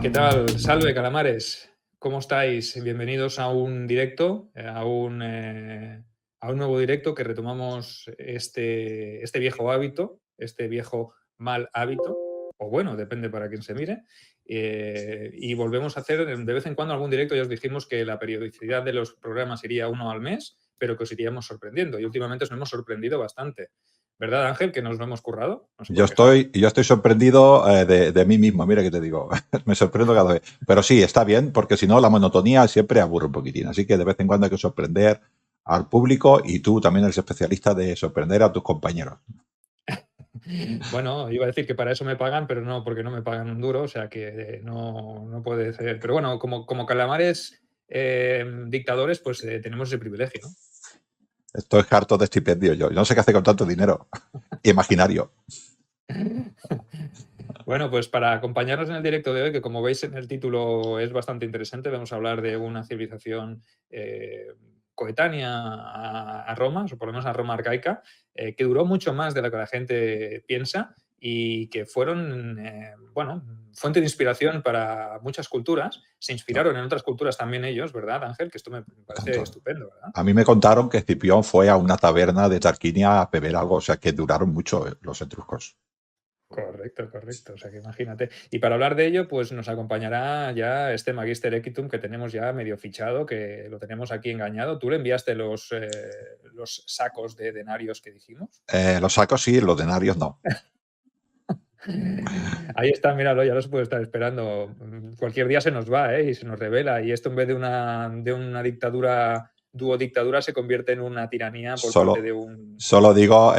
¿Qué tal? Salve, calamares. ¿Cómo estáis? Bienvenidos a un directo, a un nuevo directo que retomamos este viejo hábito, este viejo mal hábito, o bueno, depende para quién se mire. Y volvemos a hacer de vez en cuando algún directo. Ya os dijimos que la periodicidad de los programas iría uno al mes, pero que os iríamos sorprendiendo. Y últimamente os hemos sorprendido bastante. ¿Verdad, Ángel? Que nos lo hemos currado. No se Yo puede quejar. estoy sorprendido de mí mismo, mira que te digo, me sorprendo cada vez. Pero sí, está bien, porque si no la monotonía siempre aburre un poquitín. Así que de vez en cuando hay que sorprender al público y tú también eres especialista de sorprender a tus compañeros. Bueno, iba a decir que para eso me pagan, pero no, porque no me pagan un duro, o sea que no puede ser. Pero bueno, como calamares dictadores, pues tenemos ese privilegio, ¿no? Estoy harto de estipendio yo. No sé qué hacer con tanto dinero imaginario. Bueno, pues para acompañarnos en el directo de hoy, que como veis en el título es bastante interesante, vamos a hablar de una civilización coetánea a Roma, o por lo menos a Roma arcaica, que duró mucho más de lo que la gente piensa y que fueron, bueno, fuente de inspiración para muchas culturas. Se inspiraron en otras culturas también ellos, ¿verdad, Ángel? Que esto me parece Tanto. estupendo, ¿verdad? A mí me contaron que Escipión fue a una taberna de Tarquinia a beber algo, o sea que duraron mucho los etruscos. Correcto, correcto. O sea que imagínate. Y para hablar de ello, pues nos acompañará ya este Magister Equitum que tenemos ya medio fichado, que lo tenemos aquí engañado. ¿Tú le enviaste los sacos de denarios que dijimos? Los sacos sí, los denarios no. Ahí está, míralo, ya los puedo estar esperando. Cualquier día se nos va, ¿eh? Y se nos revela. Y esto en vez de una dictadura, duodictadura, se convierte en una tiranía por parte de un... Solo digo,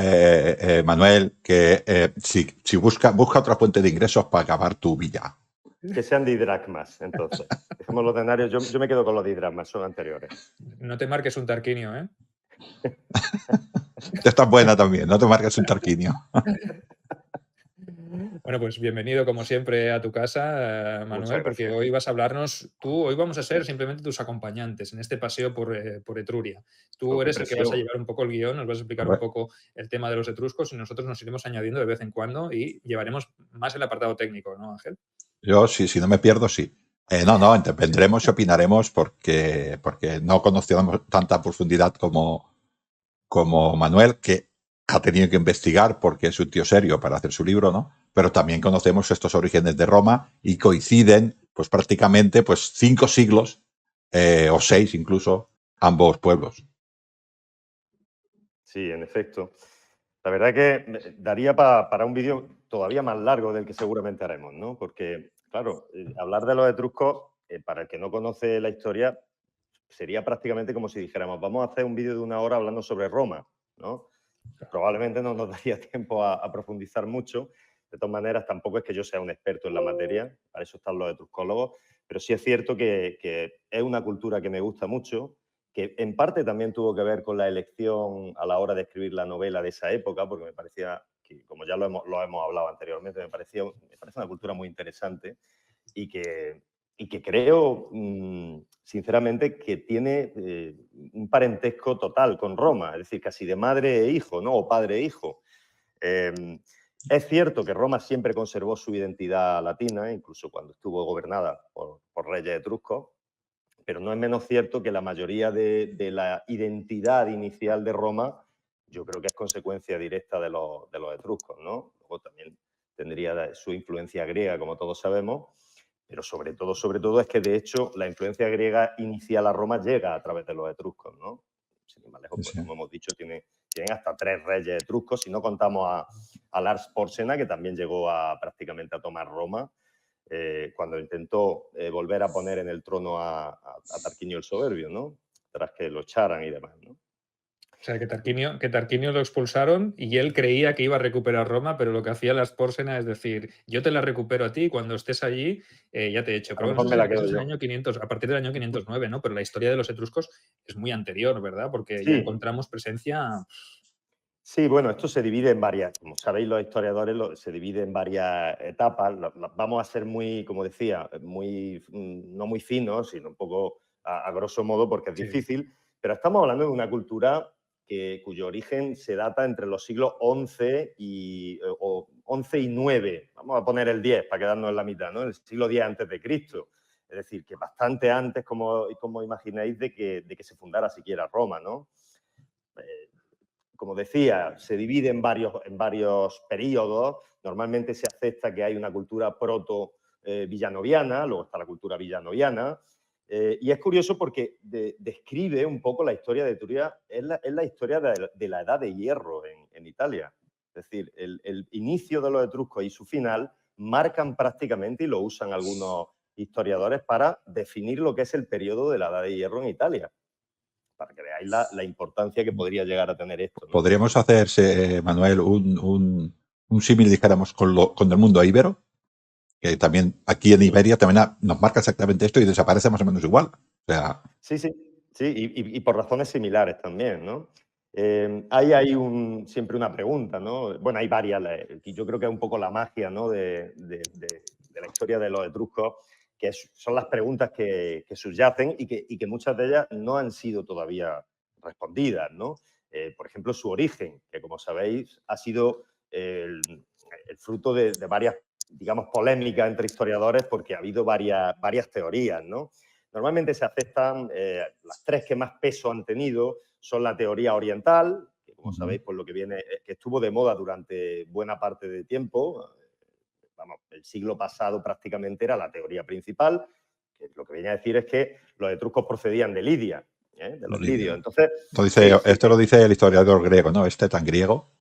Manuel, que si busca otra fuente de ingresos para acabar tu villa. Que sean didracmas, entonces. Dejemos los denarios, yo me quedo con los didracmas, son anteriores. No te marques un tarquinio, ¿eh? Esta es buena también, no te marques un tarquinio. Bueno, pues bienvenido como siempre a tu casa, Manuel, porque hoy vas a hablarnos, hoy vamos a ser simplemente tus acompañantes en este paseo por Etruria. Tú eres el que vas a llevar un poco el guión, nos vas a explicar un poco el tema de los etruscos y nosotros nos iremos añadiendo de vez en cuando y llevaremos más el apartado técnico, ¿no, Ángel? Yo, si no me pierdo, sí. No, vendremos y opinaremos porque no conocíamos tanta profundidad como Manuel, que ha tenido que investigar porque es un tío serio para hacer su libro, ¿no? Pero también conocemos estos orígenes de Roma y coinciden, pues prácticamente, pues 5 siglos o 6 incluso, ambos pueblos. Sí, en efecto. La verdad que daría para un vídeo todavía más largo del que seguramente haremos, ¿no? Porque, claro, hablar de los etruscos, para el que no conoce la historia, sería prácticamente como si dijéramos, vamos a hacer un vídeo de 1 hora hablando sobre Roma, ¿no? Probablemente no nos daría tiempo a profundizar mucho. De todas maneras, tampoco es que yo sea un experto en la materia, para eso están los etruscólogos, pero sí es cierto que es una cultura que me gusta mucho, que en parte también tuvo que ver con la elección a la hora de escribir la novela de esa época, porque me parecía, que, como ya lo hemos hablado anteriormente, me parece una cultura muy interesante y que creo, sinceramente, que tiene un parentesco total con Roma, es decir, casi de madre e hijo, ¿no? O padre e hijo. Es cierto que Roma siempre conservó su identidad latina, incluso cuando estuvo gobernada por reyes etruscos, pero no es menos cierto que la mayoría de la identidad inicial de Roma yo creo que es consecuencia directa de los etruscos, ¿no? Luego también tendría su influencia griega, como todos sabemos, pero sobre todo es que, de hecho, la influencia griega inicial a Roma llega a través de los etruscos, ¿no? Sin ir más lejos, pues, como hemos dicho, tienen hasta 3 reyes etruscos, si no contamos a Lars Porsena, que también llegó prácticamente a tomar Roma, cuando intentó volver a poner en el trono a Tarquinio el Soberbio, ¿no? Tras que lo echaran y demás, ¿no? O sea, que Tarquinio lo expulsaron y él creía que iba a recuperar Roma, pero lo que hacía las Pórsena es decir, yo te la recupero a ti, cuando estés allí ya te he hecho. Pero bueno, eso es el año 500, a partir del año 509, ¿no? Pero la historia de los etruscos es muy anterior, ¿verdad? Porque ya encontramos presencia... Sí, bueno, esto se divide en varias, como sabéis los historiadores, se divide en varias etapas. Vamos a ser muy, como decía, no muy finos, sino un poco a grosso modo porque es difícil, pero estamos hablando de una cultura cuyo origen se data entre los siglos XI y 9. Vamos a poner el 10 para quedarnos en la mitad, ¿no? El siglo X antes de Cristo. Es decir, que bastante antes, como imagináis, de que se fundara siquiera Roma, ¿no? Como decía, se divide en varios periodos. Normalmente se acepta que hay una cultura proto-villanoviana, luego está la cultura villanoviana. Y es curioso porque describe un poco la historia de Etruria, es la historia de la Edad de Hierro en Italia. Es decir, el inicio de los etruscos y su final marcan prácticamente, y lo usan algunos historiadores, para definir lo que es el periodo de la Edad de Hierro en Italia. Para que veáis la importancia que podría llegar a tener esto, ¿no? ¿Podríamos hacerse, Manuel, un símil, dijéramos, con el mundo íbero? Que también aquí en Iberia también nos marca exactamente esto y desaparece más o menos igual. O sea, sí, y por razones similares también, ¿no? Hay siempre una pregunta, ¿no? Bueno, hay varias, y yo creo que es un poco la magia, ¿no? de la historia de los etruscos, que son las preguntas que subyacen y que muchas de ellas no han sido todavía respondidas, ¿no? Por ejemplo, su origen, que como sabéis ha sido el fruto de varias, digamos, polémicas entre historiadores, porque ha habido varias teorías, ¿no? Normalmente se aceptan las tres que más peso han tenido, son la teoría oriental, que como sabéis, por lo que viene, que estuvo de moda durante buena parte de tiempo. Vamos, el siglo pasado prácticamente era la teoría principal, que lo que viene a decir es que los etruscos procedían de Lidia, de los lidios. Entonces, esto lo dice el historiador griego, ¿no? Este tan griego.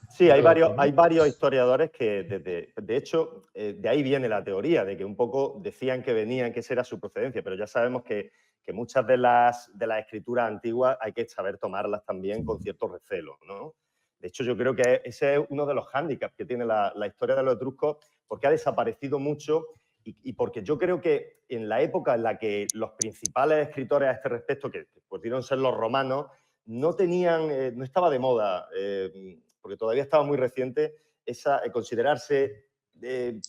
Sí, hay varios historiadores que, de hecho, de ahí viene la teoría, de que un poco decían que venían, que esa era su procedencia, pero ya sabemos que muchas de las escrituras antiguas hay que saber tomarlas también con cierto recelo, ¿no? De hecho, yo creo que ese es uno de los hándicaps que tiene la historia de los etruscos, porque ha desaparecido mucho y porque yo creo que en la época en la que los principales escritores a este respecto, que pudieron ser los romanos, no estaba de moda, porque todavía estaba muy reciente, considerarse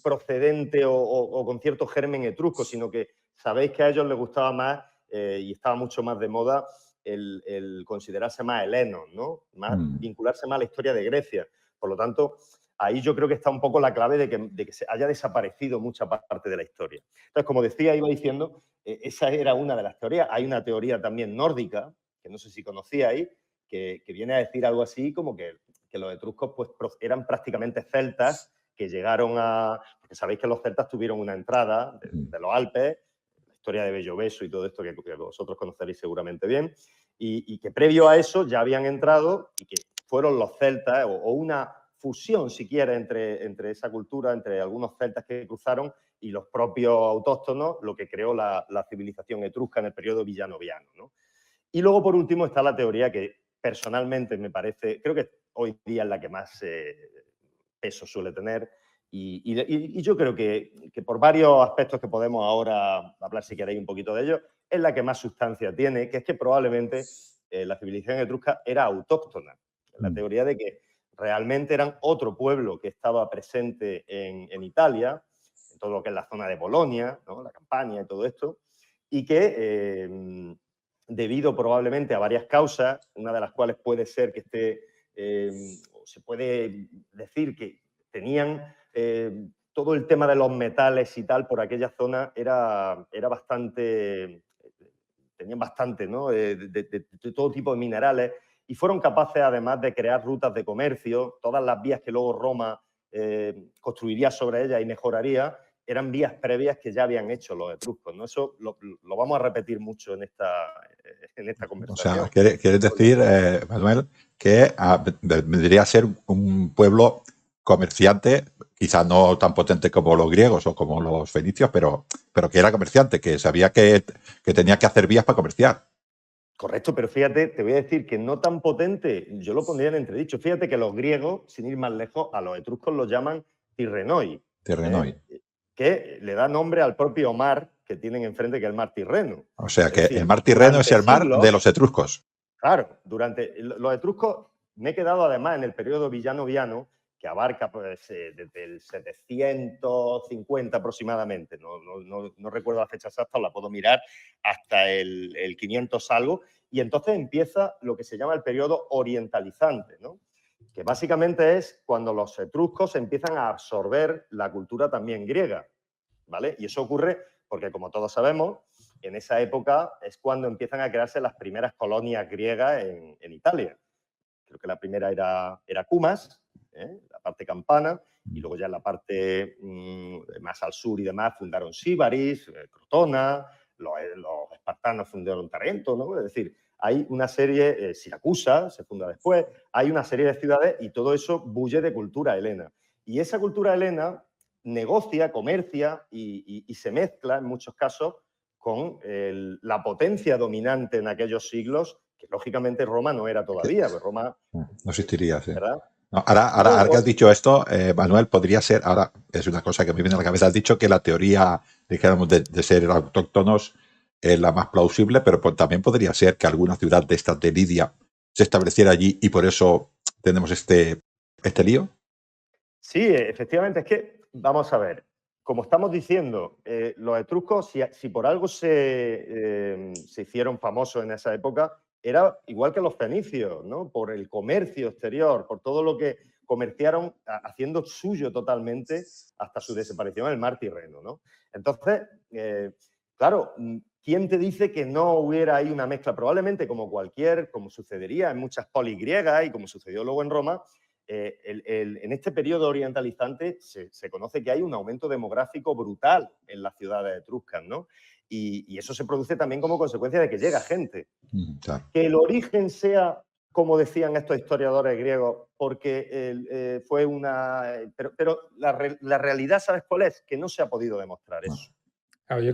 procedente o con cierto germen etrusco, sino que sabéis que a ellos les gustaba más y estaba mucho más de moda el considerarse más helenos, ¿no? Vincularse más a la historia de Grecia. Por lo tanto, ahí yo creo que está un poco la clave de que se haya desaparecido mucha parte de la historia. Entonces, como decía, iba diciendo, esa era una de las teorías. Hay una teoría también nórdica, que no sé si conocíais, que viene a decir algo así como que los etruscos pues, eran prácticamente celtas que llegaron porque sabéis que los celtas tuvieron una entrada de los Alpes, la historia de Belloveso y todo esto que vosotros conoceréis seguramente bien, y que previo a eso ya habían entrado y que fueron los celtas o una fusión, si quiere, entre esa cultura, entre algunos celtas que cruzaron y los propios autóctonos, lo que creó la civilización etrusca en el periodo villanoviano, ¿no? Y luego, por último, está la teoría que personalmente me parece, creo que hoy día es la que más peso suele tener y yo creo que por varios aspectos que podemos ahora hablar, si queréis, un poquito de ellos, es la que más sustancia tiene, que es que probablemente la civilización etrusca era autóctona. La teoría de que realmente eran otro pueblo que estaba presente en Italia, en todo lo que es la zona de Bolonia, ¿no? La Campania y todo esto, y que debido probablemente a varias causas, una de las cuales puede ser que se puede decir que tenían todo el tema de los metales y tal por aquella zona era bastante, tenían bastante, ¿no? De todo tipo de minerales y fueron capaces además de crear rutas de comercio, todas las vías que luego Roma construiría sobre ellas y mejoraría, eran vías previas que ya habían hecho los etruscos, ¿no? Eso lo vamos a repetir mucho en esta conversación. O sea, ¿quieres decir, Manuel, que vendría a ser un pueblo comerciante, quizá no tan potente como los griegos o como los fenicios, pero que era comerciante, que sabía que tenía que hacer vías para comerciar? Correcto, pero fíjate, te voy a decir que no tan potente, yo lo pondría en entredicho. Fíjate que los griegos, sin ir más lejos, a los etruscos los llaman Tirrenoi. Que le da nombre al propio mar que tienen enfrente, que es el mar Tirreno. O sea, que el mar Tirreno es el mar de los etruscos. Claro, durante los etruscos, me he quedado además en el periodo villanoviano, que abarca pues, desde el 750 aproximadamente, no recuerdo la fecha exacta, la puedo mirar, hasta el 500 algo, y entonces empieza lo que se llama el periodo orientalizante, ¿no? Que básicamente es cuando los etruscos empiezan a absorber la cultura también griega, ¿vale? Y eso ocurre porque, como todos sabemos, en esa época es cuando empiezan a crearse las primeras colonias griegas en Italia. Creo que la primera era Cumas, la parte campana, y luego ya en la parte más al sur y demás fundaron Síbaris, Crotona, los espartanos fundaron Tarento, ¿no? Es decir, hay una serie, Siracusa se funda después, hay una serie de ciudades y todo eso bulle de cultura helena. Y esa cultura helena negocia, comercia y se mezcla en muchos casos con la potencia dominante en aquellos siglos, que lógicamente Roma no era todavía, pues Roma no existiría, sí. ¿verdad? No, ahora que has dicho esto, Manuel, podría ser, ahora es una cosa que me viene a la cabeza, has dicho que la teoría, dijéramos, de ser autóctonos es la más plausible, pero también podría ser que alguna ciudad de estas de Lidia se estableciera allí y por eso tenemos este lío. Sí, efectivamente, es que, vamos a ver, como estamos diciendo, los etruscos, si por algo se hicieron famosos en esa época, era igual que los fenicios, ¿no? Por el comercio exterior, por todo lo que comerciaron haciendo suyo totalmente hasta su desaparición en el mar Tirreno, ¿no? Entonces, claro, ¿quién te dice que no hubiera ahí una mezcla? Probablemente como sucedería en muchas polis griegas y como sucedió luego en Roma, en este periodo orientalizante se conoce que hay un aumento demográfico brutal en las ciudades etruscas, ¿no? Y eso se produce también como consecuencia de que llega gente. Claro. Que el origen sea, como decían estos historiadores griegos, porque fue una... Pero la realidad, ¿sabes cuál es? Que no se ha podido demostrar eso. Claro, yo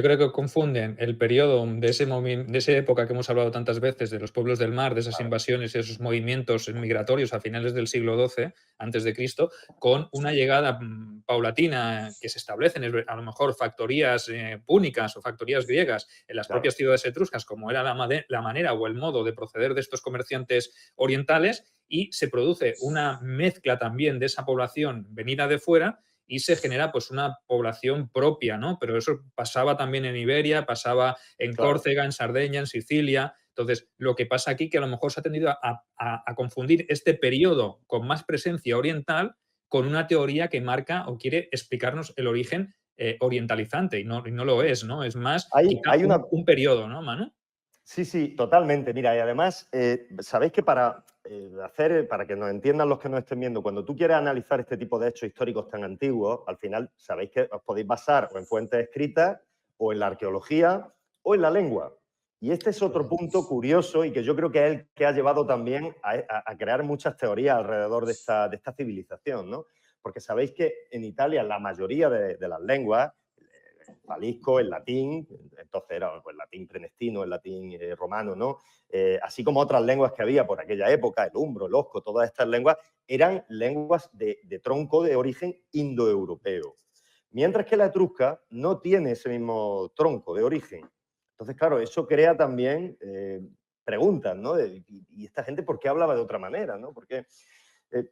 creo que confunden el periodo de esa época que hemos hablado tantas veces, de los pueblos del mar, de esas invasiones y esos movimientos migratorios a finales del siglo XII, antes de Cristo, con una llegada paulatina que se establecen, a lo mejor factorías púnicas o factorías griegas en las propias ciudades etruscas, como era la manera o el modo de proceder de estos comerciantes orientales, y se produce una mezcla también de esa población venida de fuera y se genera pues una población propia, ¿no? Pero eso pasaba también en Iberia, pasaba en Córcega, en Sardeña, en Sicilia. Entonces, lo que pasa aquí que a lo mejor se ha tendido a confundir este periodo con más presencia oriental con una teoría que marca o quiere explicarnos el origen orientalizante y no lo es, ¿no? Es más un periodo, ¿no, Manu? Sí, totalmente. Mira, y además, sabéis que para que nos entiendan los que nos estén viendo, cuando tú quieres analizar este tipo de hechos históricos tan antiguos, al final sabéis que os podéis basar o en fuentes escritas, o en la arqueología, o en la lengua. Y este es otro punto curioso y que yo creo que es el que ha llevado también a crear muchas teorías alrededor de esta civilización, ¿no? Porque sabéis que en Italia la mayoría de las lenguas, el falisco, el latín, entonces era pues, el latín prenestino, el latín romano, ¿no? Así como otras lenguas que había por aquella época, el umbro, el osco, todas estas lenguas, eran lenguas de tronco de origen indoeuropeo. Mientras que la etrusca no tiene ese mismo tronco de origen. Entonces, claro, eso crea también preguntas, ¿no? ¿Y esta gente por qué hablaba de otra manera, ¿no? Porque...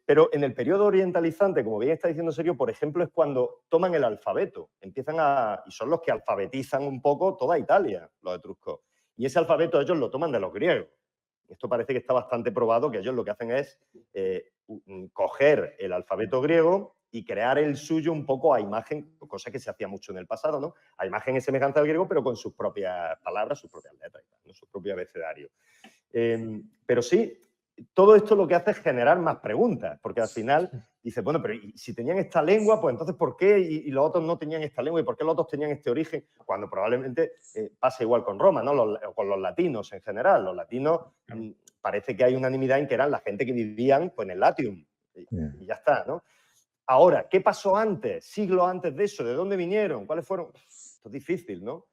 pero en el periodo orientalizante, como bien está diciendo Sergio, por ejemplo, es cuando toman el alfabeto, y son los que alfabetizan un poco toda Italia, los etruscos. Y ese alfabeto ellos lo toman de los griegos. Esto parece que está bastante probado, que ellos lo que hacen es coger el alfabeto griego y crear el suyo un poco a imagen, cosa que se hacía mucho en el pasado, ¿no? A imagen y semejanza al griego, pero con sus propias palabras, sus propias letras, ¿no? Su propio abecedario. Pero sí, todo esto lo que hace es generar más preguntas, porque al final dice, bueno, pero si tenían esta lengua, pues entonces ¿por qué? Y los otros no tenían esta lengua, ¿y por qué los otros tenían este origen? Cuando probablemente pasa igual con Roma, ¿no? O con los latinos en general. Los latinos parece que hay unanimidad en que eran la gente que vivían pues, en el Latium. Y ya está, ¿no? Ahora, ¿qué pasó antes? Siglos antes de eso, ¿de dónde vinieron? ¿Cuáles fueron? Esto es difícil, ¿no?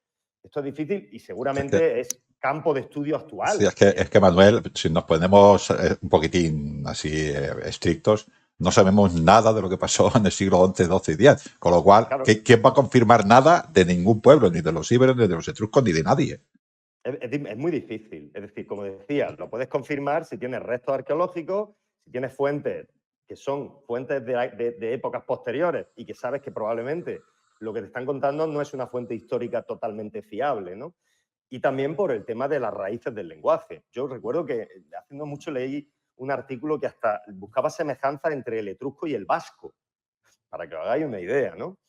Esto es difícil y seguramente es campo de estudio actual. Sí, es que Manuel, si nos ponemos un poquitín así estrictos, no sabemos nada de lo que pasó en el siglo XI, XII y X. Con lo cual, claro, ¿quién va a confirmar nada de ningún pueblo? Ni de los íberos, ni de los etruscos, ni de nadie. Es muy difícil. Es decir, como decía, lo puedes confirmar si tienes restos arqueológicos, si tienes fuentes que son fuentes de épocas posteriores y que sabes que probablemente lo que te están contando no es una fuente histórica totalmente fiable, ¿no? Y también por el tema de las raíces del lenguaje. Yo recuerdo que hace no mucho leí un artículo que hasta buscaba semejanzas entre el etrusco y el vasco, para que os hagáis una idea, ¿no?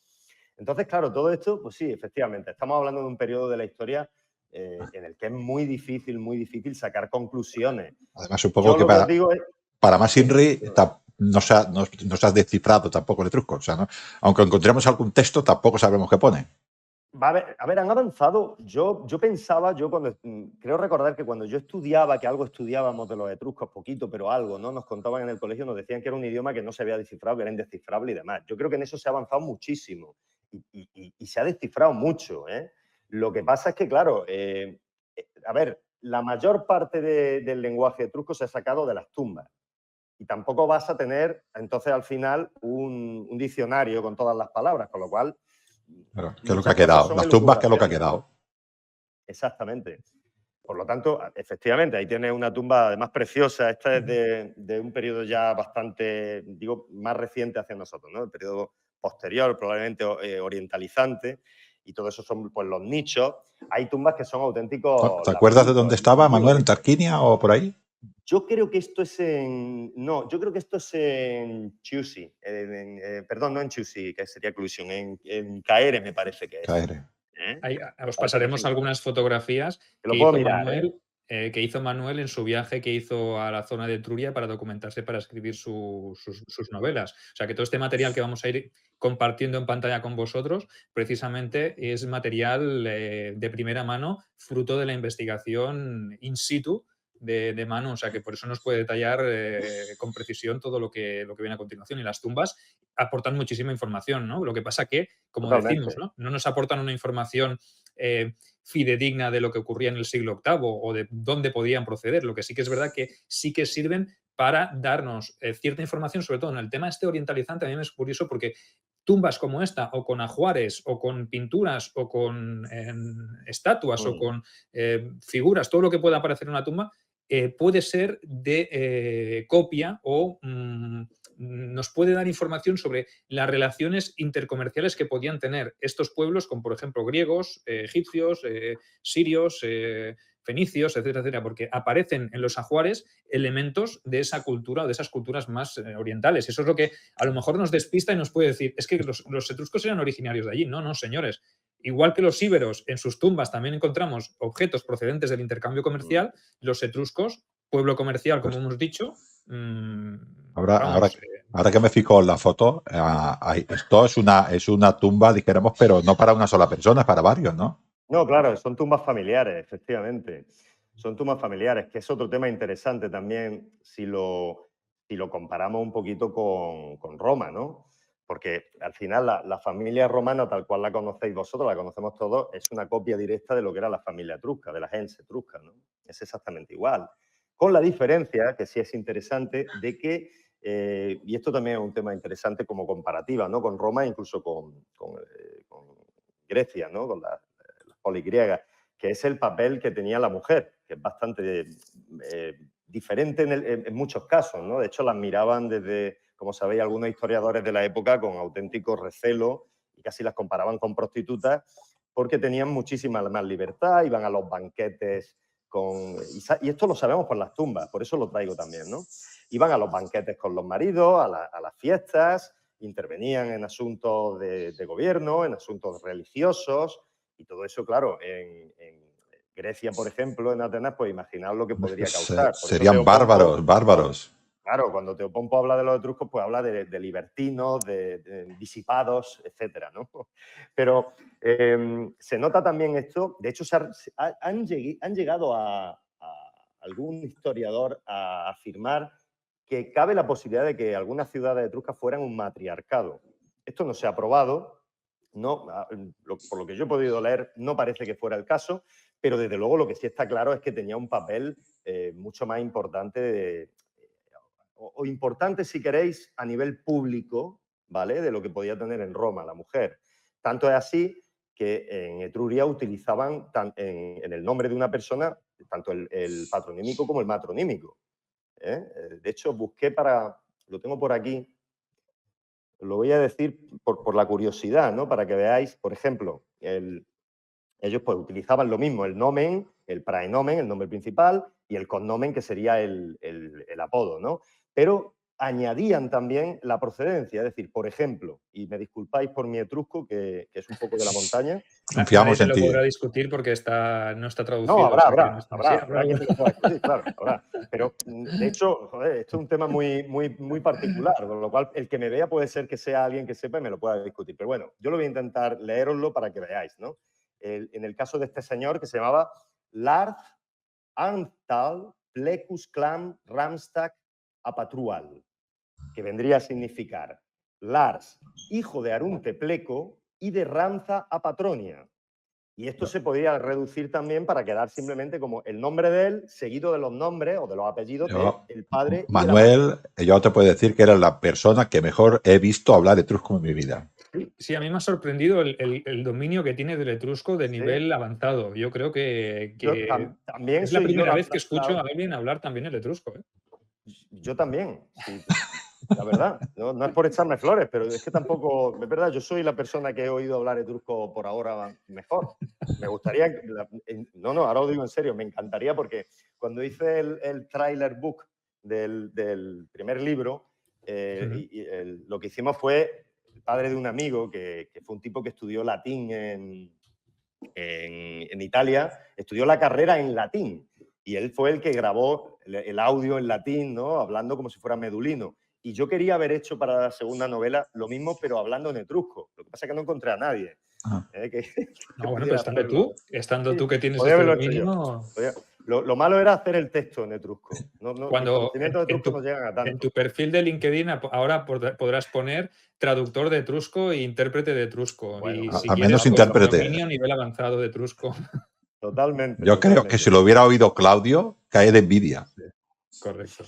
Entonces, claro, todo esto, pues sí, efectivamente, estamos hablando de un periodo de la historia en el que es muy difícil sacar conclusiones. Además, supongo Yo que lo que os digo es... para más Inri no se ha descifrado tampoco el truco. O sea, ¿no? Aunque encontremos algún texto, tampoco sabemos qué pone. A ver, han avanzado. Yo pensaba, creo recordar que cuando yo estudiaba, que algo estudiábamos de los etruscos, poquito, pero algo, ¿no? Nos contaban en el colegio, nos decían que era un idioma que no se había descifrado, que era indescifrable y demás. Yo creo que en eso se ha avanzado muchísimo y se ha descifrado mucho, ¿eh? Lo que pasa es que, claro, a ver, la mayor parte del lenguaje etrusco se ha sacado de las tumbas. Y tampoco vas a tener, entonces, al final, un diccionario con todas las palabras, con lo cual... Claro, ¿qué es lo que ha quedado? Las tumbas, ¿qué es lo que ha quedado? Exactamente. Por lo tanto, efectivamente, ahí tienes una tumba además preciosa. Esta es de un periodo ya bastante, digo, más reciente hacia nosotros, ¿no? El periodo posterior, probablemente orientalizante. Y todo eso son pues los nichos. Hay tumbas que son auténticos... ¿Te acuerdas de dónde estaba, Manuel? ¿En Tarquinia o por ahí? Yo creo que esto es en... No, yo creo que esto es en Chiusi. Perdón, no en Chiusi, que sería Clusión. En Caere me parece que es. Caere. Ahí, os pasaremos algunas fotografías que hizo Manuel, que hizo Manuel en su viaje que hizo a la zona de Etruria para documentarse, para escribir sus novelas. O sea que todo este material que vamos a ir compartiendo en pantalla con vosotros precisamente es material de primera mano, fruto de la investigación in situ de Manu, o sea que por eso nos puede detallar con precisión todo lo que viene a continuación. Y las tumbas aportan muchísima información, ¿no? Lo que pasa que, como decimos, no nos aportan una información fidedigna de lo que ocurría en el siglo VIII o de dónde podían proceder. Lo que sí que es verdad que sí que sirven para darnos cierta información, sobre todo en el tema este orientalizante. A mí me es curioso porque tumbas como esta, o con ajuares, o con pinturas, o con estatuas, o con figuras, todo lo que pueda aparecer en una tumba, puede ser de copia o nos puede dar información sobre las relaciones intercomerciales que podían tener estos pueblos con, por ejemplo, griegos, egipcios, sirios, fenicios, etcétera, etcétera, porque aparecen en los ajuares elementos de esa cultura o de esas culturas más orientales. Eso es lo que a lo mejor nos despista y nos puede decir, es que los etruscos eran originarios de allí. No, no, señores. Igual que los íberos, en sus tumbas también encontramos objetos procedentes del intercambio comercial, los etruscos, pueblo comercial, como hemos dicho. Ahora que me fijo en la foto, esto es una tumba, dijéramos, pero no para una sola persona, es para varios, ¿no? No, claro, son tumbas familiares, efectivamente. Son tumbas familiares, que es otro tema interesante también si lo comparamos un poquito con Roma, ¿no? Porque al final la familia romana, tal cual la conocéis vosotros, la conocemos todos, es una copia directa de lo que era la familia etrusca, de la gens etrusca, ¿no? Es exactamente igual. Con la diferencia, que sí es interesante, de que, y esto también es un tema interesante como comparativa, ¿no? Con Roma, incluso con Grecia, ¿no? Con las poligriegas, que es el papel que tenía la mujer, que es bastante diferente en muchos casos, ¿no? De hecho, las miraban desde, como sabéis, algunos historiadores de la época con auténtico recelo y casi las comparaban con prostitutas porque tenían muchísima más libertad, iban a los banquetes y esto lo sabemos por las tumbas, por eso lo traigo también, ¿no? Iban a los banquetes con los maridos, a las fiestas, intervenían en asuntos de gobierno, en asuntos religiosos, y todo eso, claro, en Grecia, por ejemplo, en Atenas, pues imaginaos lo que podría causar. Serían bárbaros. Claro, cuando Teopompo habla de los etruscos, pues habla de libertinos, de disipados, etcétera, ¿no? Pero se nota también esto, de hecho han llegado a algún historiador a afirmar que cabe la posibilidad de que algunas ciudades etruscas fueran un matriarcado. Esto no se ha probado, no, por lo que yo he podido leer, no parece que fuera el caso, pero desde luego lo que sí está claro es que tenía un papel mucho más importante o importante, si queréis, a nivel público, ¿vale? De lo que podía tener en Roma la mujer. Tanto es así que en Etruria utilizaban en el nombre de una persona tanto el patronímico como el matronímico. De hecho, busqué para lo tengo por aquí, lo voy a decir por la curiosidad, ¿no? Para que veáis, por ejemplo, ellos pues utilizaban lo mismo, el nomen, el praenomen, el nombre principal, y el cognomen, que sería el apodo, ¿no? Pero añadían también la procedencia, es decir, por ejemplo, y me disculpáis por mi etrusco, que es un poco de la montaña. Nadie Confiamos te en lo ti. podrá discutir porque no está traducido. No, o sea que no está- sí, habrá quien me lo pueda discutir, claro, habrá. Pero, de hecho, joder, esto es un tema muy particular, con lo cual el que me vea puede ser que sea alguien que sepa y me lo pueda discutir. Pero bueno, yo lo voy a intentar leeroslo para que veáis, ¿no? En el caso de este señor que se llamaba Lars Arntal Plecus Clam Ramstag Apatrual, que vendría a significar Lars, hijo de Arunte Pleco y de Ramza Apatronia. Y esto se podía reducir también para quedar simplemente como el nombre de él, seguido de los nombres o de los apellidos del padre y de la madre. Manuel, yo te puedo decir que eres la persona que mejor he visto hablar etrusco en mi vida. Sí, a mí me ha sorprendido el dominio que tiene del etrusco de nivel avanzado. Yo creo que También es la soy yo primera vez que escucho a alguien hablar también el etrusco. Yo también, sí, la verdad. No es por echarme flores, pero es que tampoco, es verdad, yo soy la persona que he oído hablar etrusco por ahora mejor. Me gustaría, ahora lo digo en serio, me encantaría porque cuando hice el trailer book del primer libro, lo que hicimos fue el padre de un amigo que fue un tipo que estudió latín en Italia, estudió la carrera en latín. Y él fue el que grabó el audio en latín, ¿no? Hablando como si fuera medulino. Y yo quería haber hecho para la segunda novela lo mismo, pero hablando en etrusco. Lo que pasa es que no encontré a nadie. No, bueno, pero estando tú que tienes podría este haberlo hecho yo. dominio. Lo malo era hacer el texto en etrusco. Mis Cuando conocimientos de etrusco no llegan a tanto. en tu perfil de LinkedIn ahora podrás poner traductor de etrusco e intérprete de etrusco. Bueno, y si al quieres, menos intérprete. dominio a nivel avanzado de etrusco. Totalmente. Yo creo que si lo hubiera oído Claudio, cae de envidia. Sí, correcto.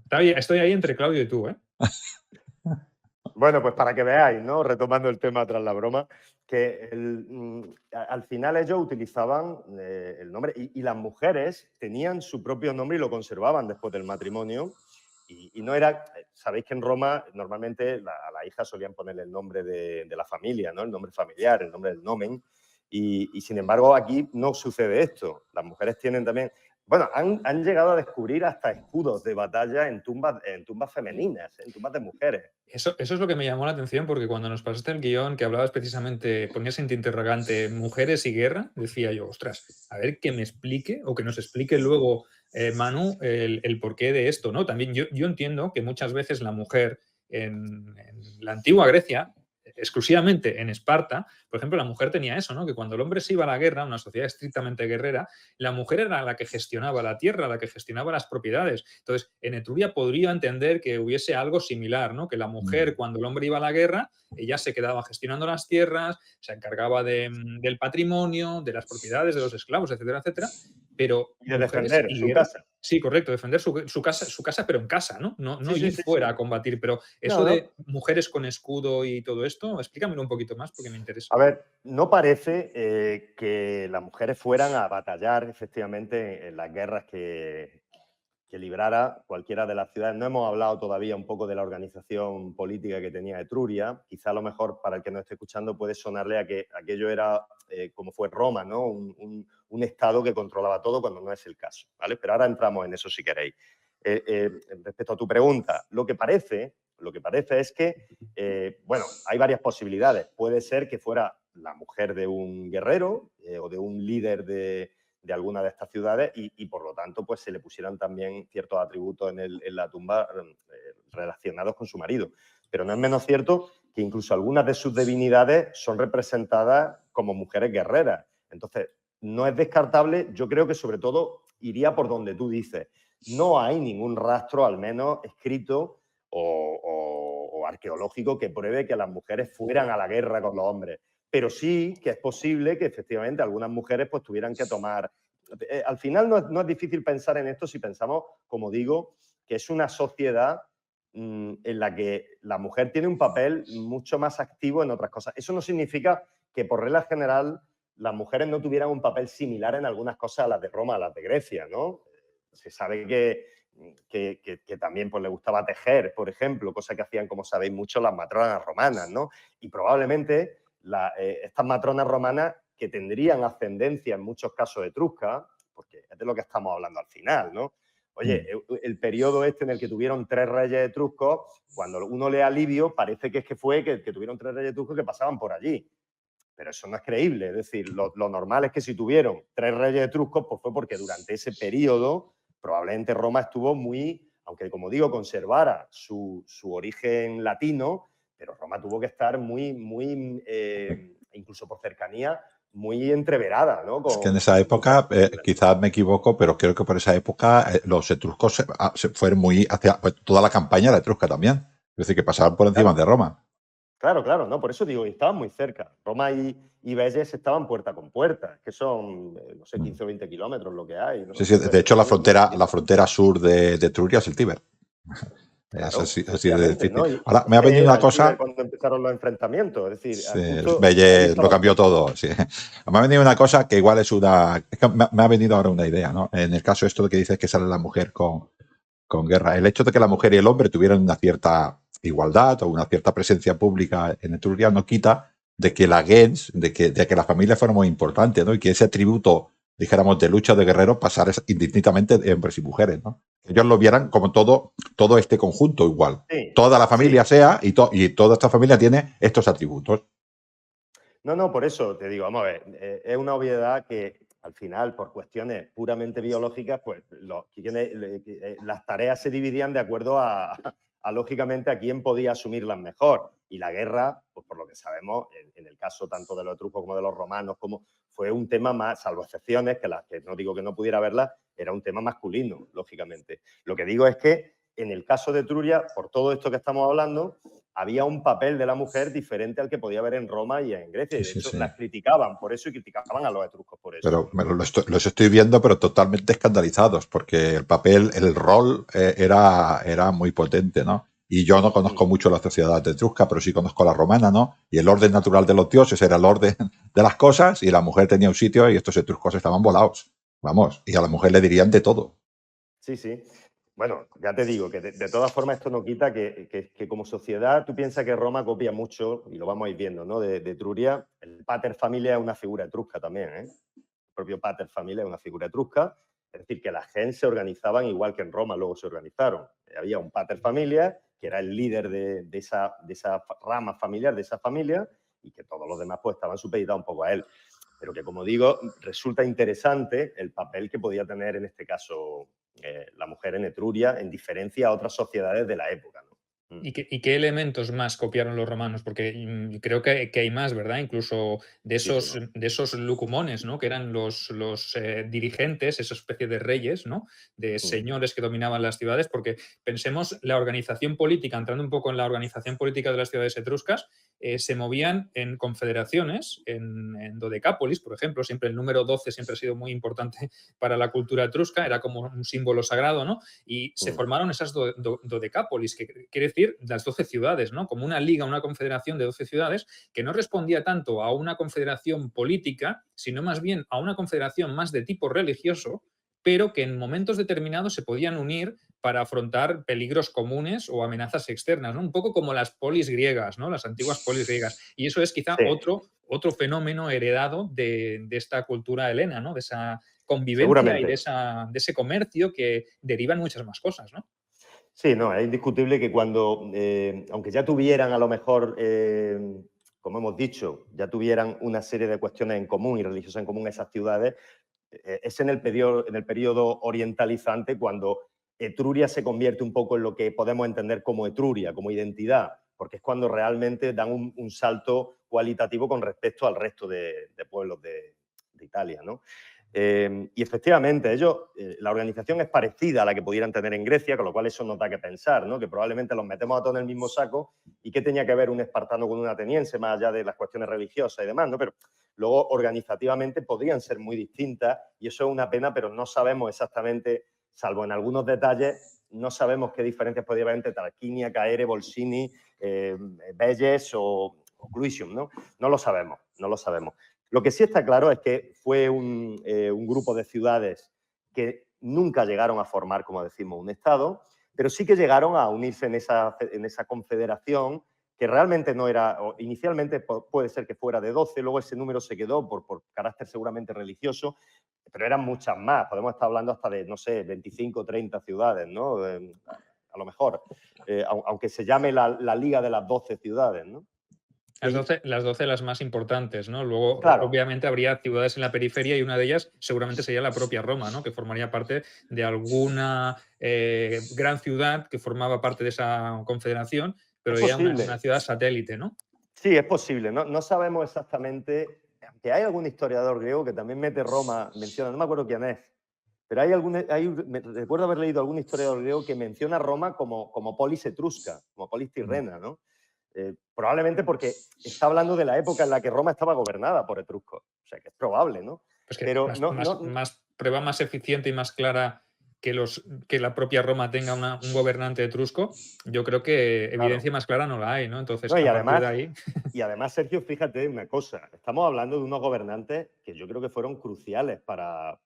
Está bien, estoy ahí entre Claudio y tú, ¿eh? Bueno, pues para que veáis, ¿no? Retomando el tema tras la broma, que al final ellos utilizaban el nombre y las mujeres tenían su propio nombre y lo conservaban después del matrimonio. Y no era, sabéis que en Roma normalmente a la hija solían ponerle el nombre de la familia, ¿no? El nombre familiar, el nombre del nomen. Y sin embargo aquí no sucede esto. Las mujeres tienen también... Bueno, han llegado a descubrir hasta escudos de batalla en tumbas femeninas, en tumbas de mujeres. Eso es lo que me llamó la atención, porque cuando nos pasaste el guión, que hablabas precisamente, ponías en interrogante mujeres y guerra, decía yo, ostras, a ver que me explique o que nos explique luego Manu el porqué de esto, ¿no? También yo entiendo que muchas veces la mujer en la antigua Grecia, exclusivamente en Esparta, por ejemplo, la mujer tenía eso, ¿no? Que cuando el hombre se iba a la guerra, una sociedad estrictamente guerrera, la mujer era la que gestionaba la tierra, la que gestionaba las propiedades. Entonces, en Etruria podría entender que hubiese algo similar, ¿no? Que la mujer, cuando el hombre iba a la guerra, ella se quedaba gestionando las tierras, se encargaba del patrimonio, de las propiedades, de los esclavos, etcétera, etcétera. Pero y de defender su casa. Sí, correcto, defender su casa, pero en casa, ¿no? No ir fuera a combatir. Pero eso de mujeres con escudo y todo esto, explícamelo un poquito más porque me interesa. A ver, no parece que las mujeres fueran a batallar efectivamente en las guerras que librara cualquiera de las ciudades. No hemos hablado todavía un poco de la organización política que tenía Etruria. Quizá a lo mejor para el que no esté escuchando puede sonarle a que aquello era como fue Roma, ¿no? Un estado que controlaba todo cuando no es el caso, ¿vale? Pero ahora entramos en eso si queréis. Respecto a tu pregunta, lo que parece es que, bueno, hay varias posibilidades. Puede ser que fuera la mujer de un guerrero o de un líder de alguna de estas ciudades y por lo tanto pues se le pusieran también ciertos atributos en la tumba relacionados con su marido. Pero no es menos cierto que incluso algunas de sus divinidades son representadas como mujeres guerreras. Entonces, no es descartable, yo creo que sobre todo iría por donde tú dices. No hay ningún rastro, al menos escrito o arqueológico, que pruebe que las mujeres fueran a la guerra con los hombres. Pero sí que es posible que efectivamente algunas mujeres pues tuvieran que tomar... al final no es difícil pensar en esto si pensamos, como digo, que es una sociedad en la que la mujer tiene un papel mucho más activo en otras cosas. Eso no significa que por regla general las mujeres no tuvieran un papel similar en algunas cosas a las de Roma, a las de Grecia, ¿no? Se sabe que también pues, le gustaba tejer, por ejemplo, cosa que hacían, como sabéis mucho, las matronas romanas, ¿no? Y probablemente estas matronas romanas que tendrían ascendencia en muchos casos etrusca, porque es de lo que estamos hablando al final, ¿no? Oye, el periodo este en el que tuvieron 3 reyes etruscos, cuando uno lee a Livio, parece que fue que tuvieron 3 reyes etruscos que pasaban por allí. Pero eso no es creíble. Es decir, lo normal es que si tuvieron 3 reyes etruscos, pues fue porque durante ese periodo probablemente Roma estuvo muy, aunque como digo, conservara su origen latino, pero Roma tuvo que estar muy incluso por cercanía, muy entreverada, ¿no? Es que en esa época, quizás me equivoco, pero creo que por esa época los etruscos se fueron muy hacia pues, toda la campaña era etrusca también. Es decir, que pasaban por encima de Roma. Claro, no, por eso digo, estaban muy cerca. Roma y Béziers estaban puerta con puerta, que son, no sé, 15 o 20 kilómetros lo que hay. ¿No? Sí, sí, de hecho la frontera sur de Etruria es el Tíber. Claro, Es así de difícil. ¿no? Ahora, me ha venido una cosa... Cuando empezaron los enfrentamientos, es decir, Sí, justo Béziers lo cambió todo. Sí. Me ha venido una cosa que igual es una... Es que me ha venido ahora una idea, ¿no? En el caso esto de que dices que sale la mujer con guerra. El hecho de que la mujer y el hombre tuvieran una cierta igualdad o una cierta presencia pública en Etruria no quita de que la gens, de que la familia fuera muy importante, ¿no? Y que ese atributo, dijéramos, de lucha de guerreros pasara indistintamente de hombres y mujeres, ¿no? Que ellos lo vieran como todo este conjunto igual. Sí, toda la familia sea y toda esta familia tiene estos atributos. No, por eso te digo, vamos a ver, es una obviedad que al final, por cuestiones puramente biológicas, pues las tareas se dividían de acuerdo a lógicamente, a quién podía asumirlas mejor. Y la guerra, pues por lo que sabemos, en el caso tanto de los etruscos como de los romanos, como fue un tema más, salvo excepciones, que las que no digo que no pudiera verlas, era un tema masculino, lógicamente. Lo que digo es que en el caso de Etruria, por todo esto que estamos hablando, había un papel de la mujer diferente al que podía haber en Roma y en Grecia. Y de hecho, las criticaban por eso y criticaban a los etruscos por eso. Pero los estoy viendo, pero totalmente escandalizados, porque el papel, el rol era muy potente, ¿no? Y yo no conozco mucho la sociedad etrusca, pero sí conozco la romana, ¿no? Y el orden natural de los dioses era el orden de las cosas y la mujer tenía un sitio y estos etruscos estaban volados. Vamos, y a la mujer le dirían de todo. Sí. Bueno, ya te digo que de todas formas esto no quita que como sociedad tú piensas que Roma copia mucho, y lo vamos a ir viendo, ¿no? De Etruria. El pater familia es una figura etrusca también, ¿eh? El propio pater familia es una figura etrusca. Es decir, que la gente se organizaban igual que en Roma luego se organizaron. Había un pater familia, que era el líder de esa rama familiar, de esa familia, y que todos los demás pues estaban supeditados un poco a él. Pero que, como digo, resulta interesante el papel que podía tener en este caso la mujer en Etruria, en diferencia a otras sociedades de la época, ¿no? ¿Y qué elementos más copiaron los romanos? Porque creo que hay más, ¿verdad? Incluso de esos lucumones, ¿no? Que eran los dirigentes, esa especie de reyes, ¿no? De señores que dominaban las ciudades, porque pensemos la organización política, entrando un poco en la organización política de las ciudades etruscas, se movían en confederaciones, en dodecápolis, por ejemplo, siempre el número 12 siempre ha sido muy importante para la cultura etrusca, era como un símbolo sagrado, ¿no? Y se formaron esas dodecápolis, que quiere decir las 12 ciudades, ¿no? Como una liga, una confederación de 12 ciudades que no respondía tanto a una confederación política, sino más bien a una confederación más de tipo religioso, pero que en momentos determinados se podían unir para afrontar peligros comunes o amenazas externas, ¿no? Un poco como las polis griegas, ¿no? Las antiguas polis griegas. Y eso es quizá otro fenómeno heredado de esta cultura helena, ¿no? De esa convivencia y de ese comercio que derivan muchas más cosas, ¿no? Sí, no, es indiscutible que cuando, aunque ya tuvieran a lo mejor, como hemos dicho, ya tuvieran una serie de cuestiones en común y religiosas en común esas ciudades, es en el periodo orientalizante cuando Etruria se convierte un poco en lo que podemos entender como Etruria, como identidad, porque es cuando realmente dan un salto cualitativo con respecto al resto de pueblos de Italia, ¿no? Y efectivamente, la organización es parecida a la que pudieran tener en Grecia, con lo cual eso nos da que pensar, ¿no? Que probablemente los metemos a todos en el mismo saco y qué tenía que ver un espartano con un ateniense, más allá de las cuestiones religiosas y demás, ¿no? Pero luego, organizativamente, podrían ser muy distintas y eso es una pena, pero no sabemos exactamente, salvo en algunos detalles, no sabemos qué diferencias podría haber entre Tarquinia, Caere, Volsini, Béziers o Clusium, ¿no? No lo sabemos. Lo que sí está claro es que fue un grupo de ciudades que nunca llegaron a formar, como decimos, un Estado, pero sí que llegaron a unirse en esa confederación que realmente no era, inicialmente puede ser que fuera de 12, luego ese número se quedó por carácter seguramente religioso, pero eran muchas más, podemos estar hablando hasta de, no sé, 25 o 30 ciudades, ¿no? A lo mejor, aunque se llame la Liga de las 12 ciudades, ¿no? Las 12 las más importantes, ¿no? Luego, claro, obviamente, habría ciudades en la periferia y una de ellas seguramente sería la propia Roma, ¿no? Que formaría parte de alguna gran ciudad que formaba parte de esa confederación, pero es ya posible. una ciudad satélite, ¿no? Sí, es posible. No sabemos exactamente, aunque hay algún historiador griego que también mete Roma, menciona, no me acuerdo quién es, pero recuerdo haber leído algún historiador griego que menciona Roma como polis etrusca, como polis tirrena, ¿no? Probablemente porque está hablando de la época en la que Roma estaba gobernada por etruscos. O sea, que es probable, ¿no? Pues que Pero más prueba más eficiente y más clara que la propia Roma tenga un gobernante etrusco, yo creo que evidencia más clara no la hay, ¿no? Entonces, y a partir de ahí... Y además, Sergio, fíjate una cosa, estamos hablando de unos gobernantes que yo creo que fueron cruciales para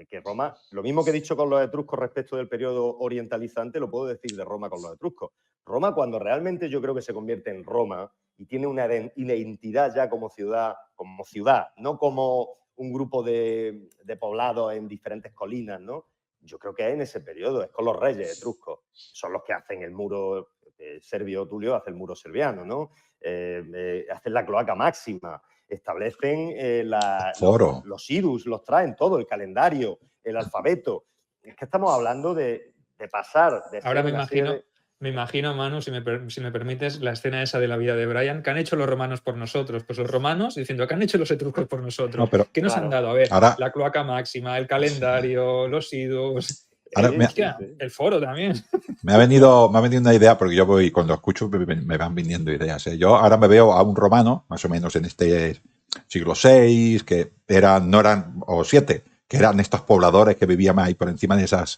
que Roma, lo mismo que he dicho con los etruscos respecto del periodo orientalizante, lo puedo decir de Roma con los etruscos. Roma, cuando realmente yo creo que se convierte en Roma y tiene una identidad ya como ciudad, no como un grupo de poblados en diferentes colinas, ¿no? Yo creo que es en ese periodo, es con los reyes etruscos, son los que hacen el muro Servio Tulio, hace el muro serviano, ¿no? Hacen la cloaca máxima, establecen los idus, los traen todo, el calendario, el alfabeto. Es que estamos hablando de pasar de Ahora ser me imagino, Manu, si me permites, la escena esa de la vida de Brian. ¿Qué han hecho los romanos por nosotros? Pues los romanos diciendo, ¿qué han hecho los etruscos por nosotros? No, pero, ¿Qué nos han dado? A ver, la cloaca máxima, el calendario, los idus... el foro también. Me ha venido una idea, porque yo voy, cuando escucho me van viniendo ideas. Yo ahora me veo a un romano, más o menos en este siglo VI, que no eran, o VII, que eran estos pobladores que vivían ahí por encima de esas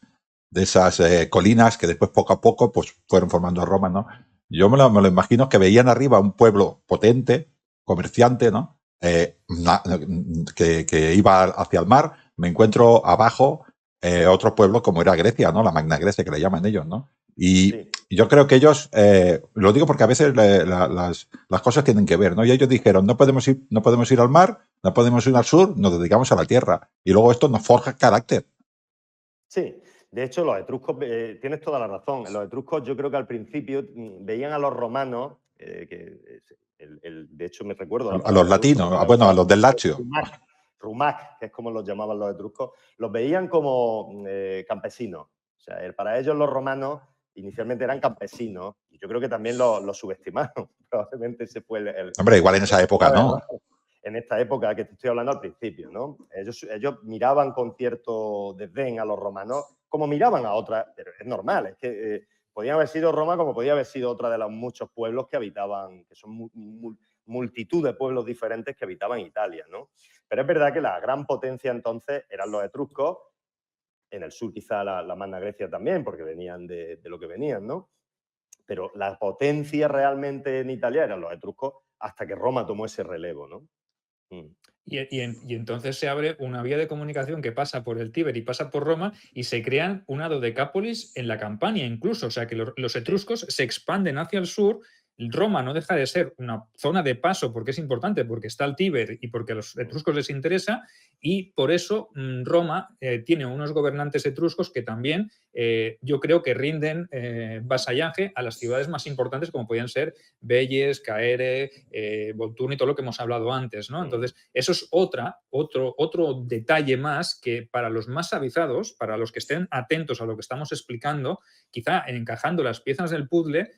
colinas que después poco a poco pues fueron formando Roma, ¿no? Yo me lo imagino que veían arriba un pueblo potente, comerciante, ¿no? Que iba hacia el mar. Me encuentro abajo otro pueblo como era Grecia, ¿no? La Magna Grecia, que le llaman ellos, ¿no? Y yo creo que ellos, lo digo porque a veces las cosas tienen que ver, ¿no? Y ellos dijeron, no podemos ir al mar, no podemos ir al sur, nos dedicamos a la tierra. Y luego esto nos forja carácter. Sí, de hecho los etruscos, tienes toda la razón, los etruscos yo creo que al principio veían a los romanos, de hecho me recuerdo... A los latinos, a los del Lacio. Rumac, que es como los llamaban los etruscos, los veían como campesinos. O sea, para ellos los romanos inicialmente eran campesinos y yo creo que también los subestimaron. Probablemente ese fue Hombre, igual en esa época no. En esta época que te estoy hablando al principio, ¿no? Ellos miraban con cierto desdén a los romanos, como miraban a otras, pero es normal, es que podían haber sido Roma como podía haber sido otra de los muchos pueblos que habitaban, que son multitud de pueblos diferentes que habitaban Italia, ¿no? Pero es verdad que la gran potencia entonces eran los etruscos, en el sur quizá la Magna Grecia también, porque venían de lo que venían, ¿no? Pero la potencia realmente en Italia eran los etruscos hasta que Roma tomó ese relevo, ¿no? Y entonces se abre una vía de comunicación que pasa por el Tíber y pasa por Roma y se crean una dodecápolis en la Campania incluso. O sea que los etruscos se expanden hacia el sur. Roma no deja de ser una zona de paso porque es importante, porque está el Tíber y porque a los etruscos les interesa, y por eso Roma tiene unos gobernantes etruscos que también yo creo que rinden vasallaje a las ciudades más importantes como podían ser Veyes, Caere, Volturno y todo lo que hemos hablado antes, ¿no? Entonces, eso es otro detalle más que para los más avisados, para los que estén atentos a lo que estamos explicando, quizá encajando las piezas del puzzle,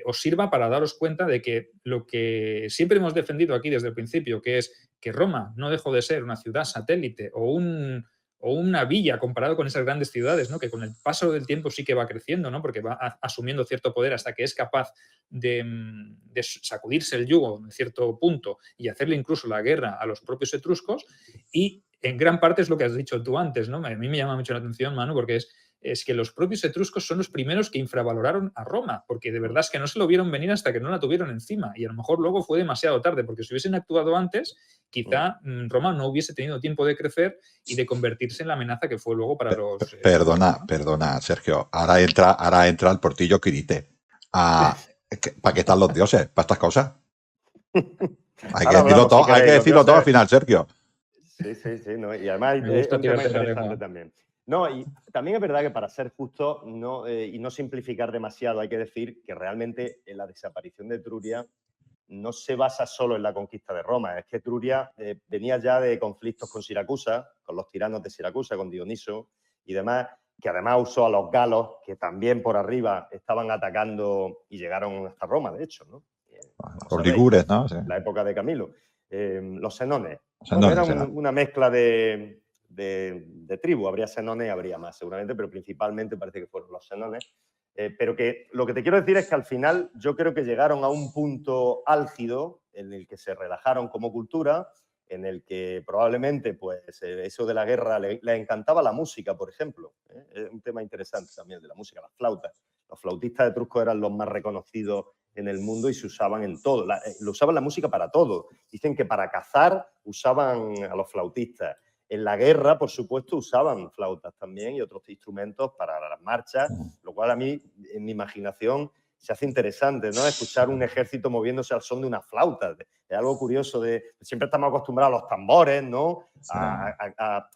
os sirva para daros cuenta de que lo que siempre hemos defendido aquí desde el principio, que es que Roma no dejó de ser una ciudad satélite o una villa comparado con esas grandes ciudades, ¿no? Que con el paso del tiempo sí que va creciendo, ¿no? Porque va asumiendo cierto poder hasta que es capaz de sacudirse el yugo en cierto punto y hacerle incluso la guerra a los propios etruscos. Y en gran parte es lo que has dicho tú antes, ¿no? A mí me llama mucho la atención, Manu, porque es es que los propios etruscos son los primeros que infravaloraron a Roma, porque de verdad es que no se lo vieron venir hasta que no la tuvieron encima, y a lo mejor luego fue demasiado tarde, porque si hubiesen actuado antes, quizá Roma no hubiese tenido tiempo de crecer y de convertirse en la amenaza que fue luego para los... Perdona, Sergio. Ahora entra el portillo Quirite. ¿Para qué están los dioses? ¿Para estas cosas? Hay que decirlo todo al final, Sergio. Sí, ¿no? Y además Me gusta es un tema tirarte la interesante lengua. también. No, y también es verdad que para ser justo y no simplificar demasiado, hay que decir que realmente la desaparición de Etruria no se basa solo en la conquista de Roma. Es que Etruria venía ya de conflictos con Siracusa, con los tiranos de Siracusa, con Dioniso y demás, que además usó a los galos, que también por arriba estaban atacando y llegaron hasta Roma, de hecho, ¿no? Los ligures, ¿no? Sí. La época de Camilo. Los senones. Bueno, era una mezcla de tribu. Habría senones y habría más, seguramente, pero principalmente parece que fueron los senones. Pero que lo que te quiero decir es que al final yo creo que llegaron a un punto álgido en el que se relajaron como cultura, en el que probablemente pues, eso de la guerra le encantaba la música, por ejemplo. Es un tema interesante también de la música, las flautas. Los flautistas etruscos eran los más reconocidos en el mundo y se usaban en todo. Lo usaban la música para todo. Dicen que para cazar usaban a los flautistas. En la guerra, por supuesto, usaban flautas también y otros instrumentos para las marchas, lo cual a mí, en mi imaginación, se hace interesante, ¿no? Escuchar un ejército moviéndose al son de una flauta. Es algo curioso. Siempre estamos acostumbrados a los tambores, ¿no? A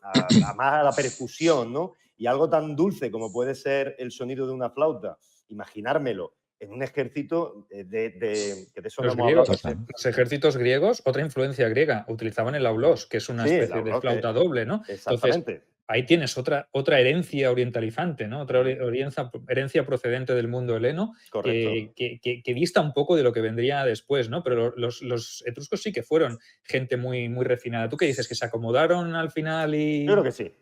más a la percusión, ¿no? Y algo tan dulce como puede ser el sonido de una flauta, imaginármelo en un ejército que de eso los griegos, los ejércitos griegos, otra influencia griega, utilizaban el aulos, que es una especie de flauta doble, ¿no? Exactamente. Entonces, ahí tienes otra herencia orientalizante, ¿no? Otra herencia procedente del mundo heleno que dista un poco de lo que vendría después, ¿no? Pero los etruscos sí que fueron gente muy, muy refinada. ¿Tú qué dices? ¿Que se acomodaron al final y...? Yo creo que sí.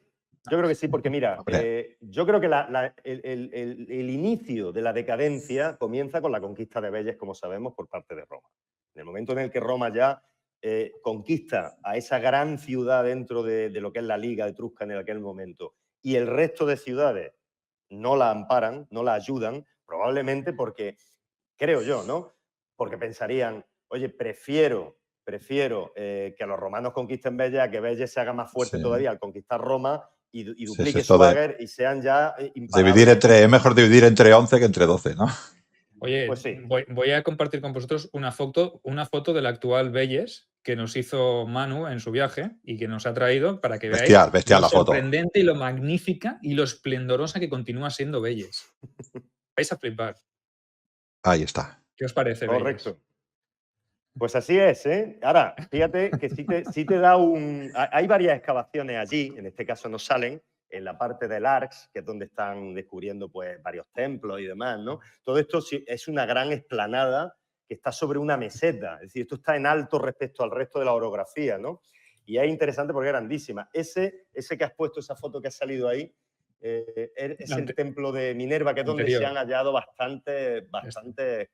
Yo creo que sí, porque mira, yo creo que el inicio de la decadencia comienza con la conquista de Vélez, como sabemos, por parte de Roma. En el momento en el que Roma ya conquista a esa gran ciudad dentro de lo que es la Liga Etrusca en aquel momento y el resto de ciudades no la amparan, no la ayudan, probablemente porque, creo yo, ¿no? Porque pensarían, oye, prefiero que los romanos conquisten Vélez a que Vélez se haga más fuerte todavía al conquistar Roma y duplique su bagger y sean ya imparables. Es mejor dividir entre 11 que entre 12, ¿no? Oye, pues sí. voy a compartir con vosotros una foto del actual Vélez que nos hizo Manu en su viaje y que nos ha traído para que veáis bestial lo la foto. sorprendente y lo magnífica y lo esplendorosa que continúa siendo Vélez. Vais a flipar. Ahí está. ¿Qué os parece, Correcto. Vélez? Pues así es, ¿eh? Ahora, fíjate que sí te da un... Hay varias excavaciones allí, en este caso no salen, en la parte del Arx, que es donde están descubriendo pues, varios templos y demás, ¿no? Todo esto es una gran explanada que está sobre una meseta, es decir, esto está en alto respecto al resto de la orografía, ¿no? Y es interesante porque es grandísima. Ese que has puesto, esa foto que ha salido ahí, es el templo de Minerva, que es donde se han hallado bastantes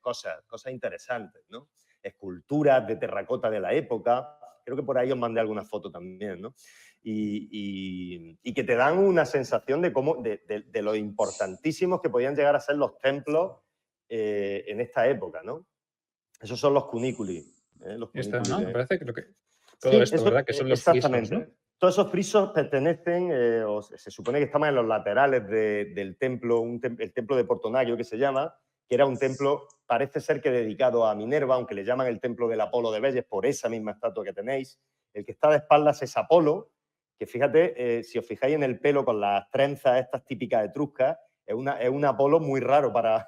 cosas interesantes, ¿no? Esculturas de terracota de la época. Creo que por ahí os mandé alguna foto también, ¿no? Y que te dan una sensación de lo importantísimos que podían llegar a ser los templos en esta época, ¿no? Esos son los cuniculi. ¿no? Me parece que todo esto, ¿verdad? Que son los frisos, ¿no? Todos esos frisos pertenecen, o se supone que estaban en los laterales del templo, el templo de Portonagio que se llama, que era un templo, parece ser que dedicado a Minerva, aunque le llaman el templo del Apolo de Vélez por esa misma estatua que tenéis. El que está de espaldas es Apolo, que fíjate, si os fijáis en el pelo con las trenzas estas típicas etruscas, es un Apolo muy raro para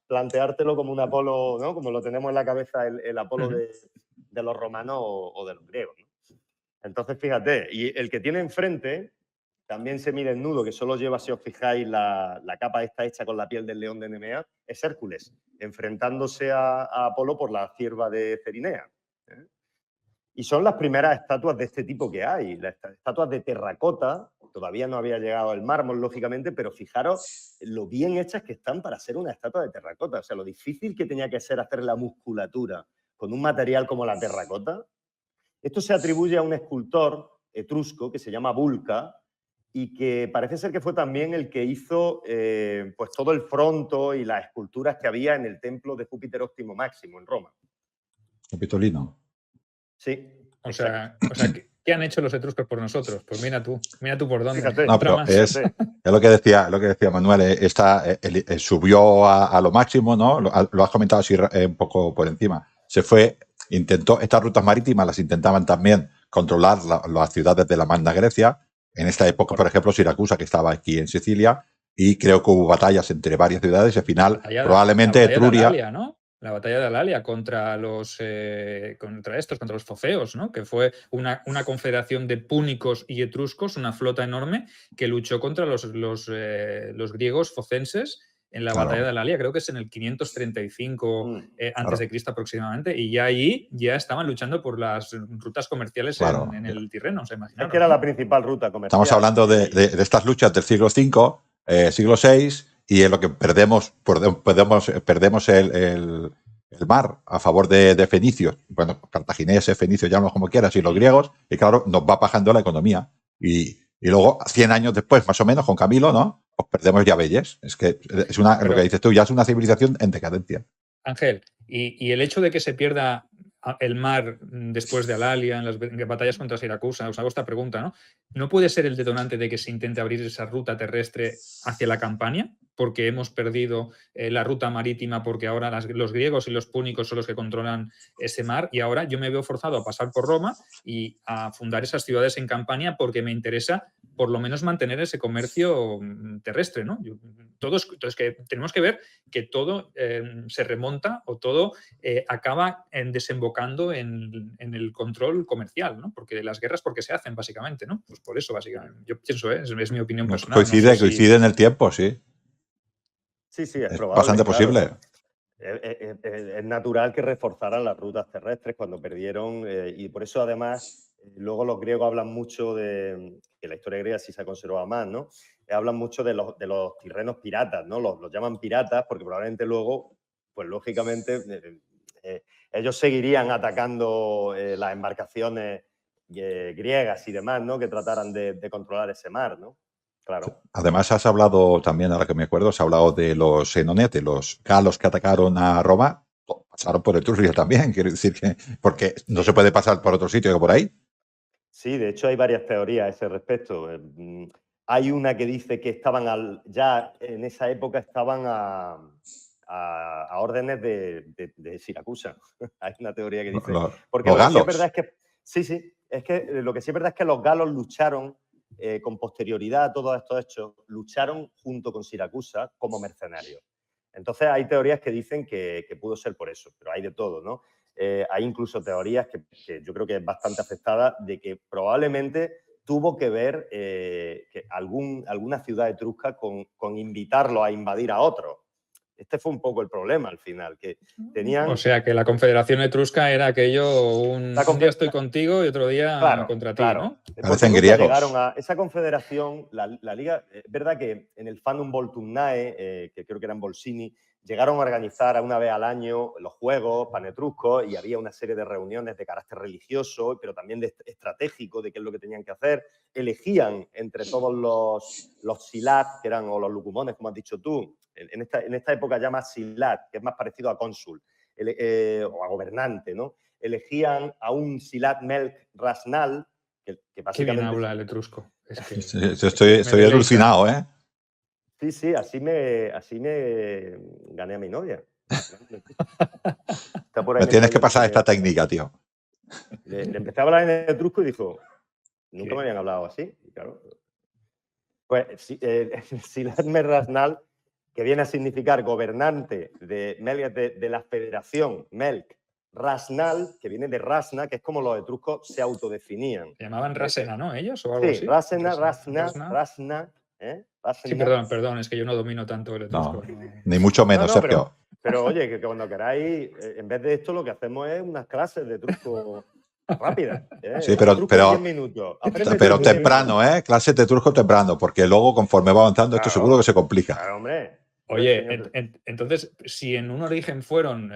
planteártelo como un Apolo, ¿no? Como lo tenemos en la cabeza el Apolo de los romanos o de los griegos, ¿no? Entonces, fíjate, y el que tiene enfrente también semidesnudo, que solo lleva, si os fijáis, la capa esta hecha con la piel del león de Nemea, es Hércules, enfrentándose a Apolo por la cierva de Cerinea. Y son las primeras estatuas de este tipo que hay, las estatuas de terracota. Todavía no había llegado el mármol, lógicamente, pero fijaros lo bien hechas que están para ser una estatua de terracota. O sea, lo difícil que tenía que ser hacer la musculatura con un material como la terracota. Esto se atribuye a un escultor etrusco que se llama Vulca y que parece ser que fue también el que hizo pues todo el fronto y las esculturas que había en el templo de Júpiter Óptimo Máximo en Roma. Capitolino. Sí, O exacto. sea, ¿qué han hecho los etruscos por nosotros? Pues mira tú por dónde. Fíjate, No, pero es fíjate. lo que decía Manuel, subió a lo máximo, ¿no? Lo has comentado así un poco por encima. Intentó, estas rutas marítimas las intentaban también controlar las ciudades de la Magna Grecia. En esta época, por ejemplo, Siracusa, que estaba aquí en Sicilia, y creo que hubo batallas entre varias ciudades y al final probablemente Etruria. La batalla de Alalia contra los foceos, ¿no? Que fue una confederación de púnicos y etruscos, una flota enorme que luchó contra los griegos focenses en la batalla de Alalia, creo que es en el 535 antes de Cristo aproximadamente, y ya allí ya estaban luchando por las rutas comerciales en el Tirreno, ¿se imaginan? Es que era la principal ruta comercial. Estamos hablando de estas luchas del siglo V, siglo VI, y en lo que perdemos el mar a favor de fenicios, bueno, cartagineses, fenicios, llámalos como quieras, y los griegos, y claro, nos va bajando la economía. Y luego, 100 años después, más o menos, con Camilo, ¿no? Pues perdemos ya Belles. Es que lo que dices tú, ya es una civilización en decadencia. Ángel, y el hecho de que se pierda el mar después de Alalia, en las batallas contra Siracusa, os hago esta pregunta, ¿no? ¿No puede ser el detonante de que se intente abrir esa ruta terrestre hacia la Campania? Porque hemos perdido la ruta marítima, porque ahora los griegos y los púnicos son los que controlan ese mar, y ahora yo me veo forzado a pasar por Roma y a fundar esas ciudades en Campania porque me interesa por lo menos mantener ese comercio terrestre, ¿no? Entonces, que tenemos que ver que todo se remonta o todo acaba desembocando en el control comercial, ¿no? Porque las guerras, ¿por qué se hacen, básicamente, ¿no? Pues por eso, básicamente. Yo pienso, es mi opinión personal. Coincide en el tiempo, sí. Sí, es probable. Bastante posible. Es natural que reforzaran las rutas terrestres cuando perdieron, y por eso además luego los griegos hablan mucho de, que la historia griega sí se ha conservado más, ¿no? Hablan mucho de los tirrenos piratas, ¿no? Los llaman piratas porque probablemente luego, pues lógicamente, ellos seguirían atacando las embarcaciones griegas y demás, ¿no? Que trataran de controlar ese mar, ¿no? Claro. Además, has hablado también, ahora que me acuerdo, has hablado de los enonetes, los galos que atacaron a Roma, pasaron por Etruria también, quiero decir que, porque no se puede pasar por otro sitio que por ahí. Sí, de hecho hay varias teorías a ese respecto. Hay una que dice que estaban ya en esa época estaban a órdenes de Siracusa. Hay una teoría que dice... Porque los galos. Sí es verdad es que, sí, es que lo que sí es verdad es que los galos lucharon con posterioridad a todos estos hechos, lucharon junto con Siracusa como mercenarios. Entonces hay teorías que dicen que pudo ser por eso, pero hay de todo, ¿no? Hay incluso teorías que yo creo que es bastante aceptada de que probablemente tuvo que ver que alguna ciudad etrusca con invitarlo a invadir a otros. Este fue un poco el problema al final, que tenían... O sea, que la Confederación Etrusca era aquello, un día estoy contigo y otro día contra ti, ¿no? Parecen griegos. Llegaron a esa confederación, la liga... Es verdad que en el Fandom Voltumnae, que creo que era en Bolsini, llegaron a organizar una vez al año los juegos panetruscos y había una serie de reuniones de carácter religioso, pero también estratégico de qué es lo que tenían que hacer. Elegían entre todos los silat, que eran, o los lucumones, como has dicho tú, en esta época ya más silat, que es más parecido a cónsul o a gobernante, ¿no? Elegían a un silat melk rasnal, que básicamente... Qué bien habla el etrusco. Es que estoy alucinado, ¿eh? Sí, así me gané a mi novia. Me tienes que pasar esta técnica, tío. Le empecé a hablar en etrusco y dijo, nunca me habían hablado así. Y claro, pues Silat Merrasnal, que viene a significar gobernante de la Federación Melk Rasnal, que viene de Rasna, que es como los etruscos se autodefinían. Se llamaban Rasena, ¿no? Ellos o algo así. Sí, Rasna. Sí, perdón, es que yo no domino tanto el etrusco. No, ni mucho menos, Sergio. Pero oye, que cuando queráis, en vez de esto lo que hacemos es unas clases de etrusco rápidas. Sí, pero 10 minutos. Pero temprano, clases de etrusco temprano, porque luego conforme va avanzando esto seguro que se complica. Claro, hombre. Oye, entonces, si en un origen fueron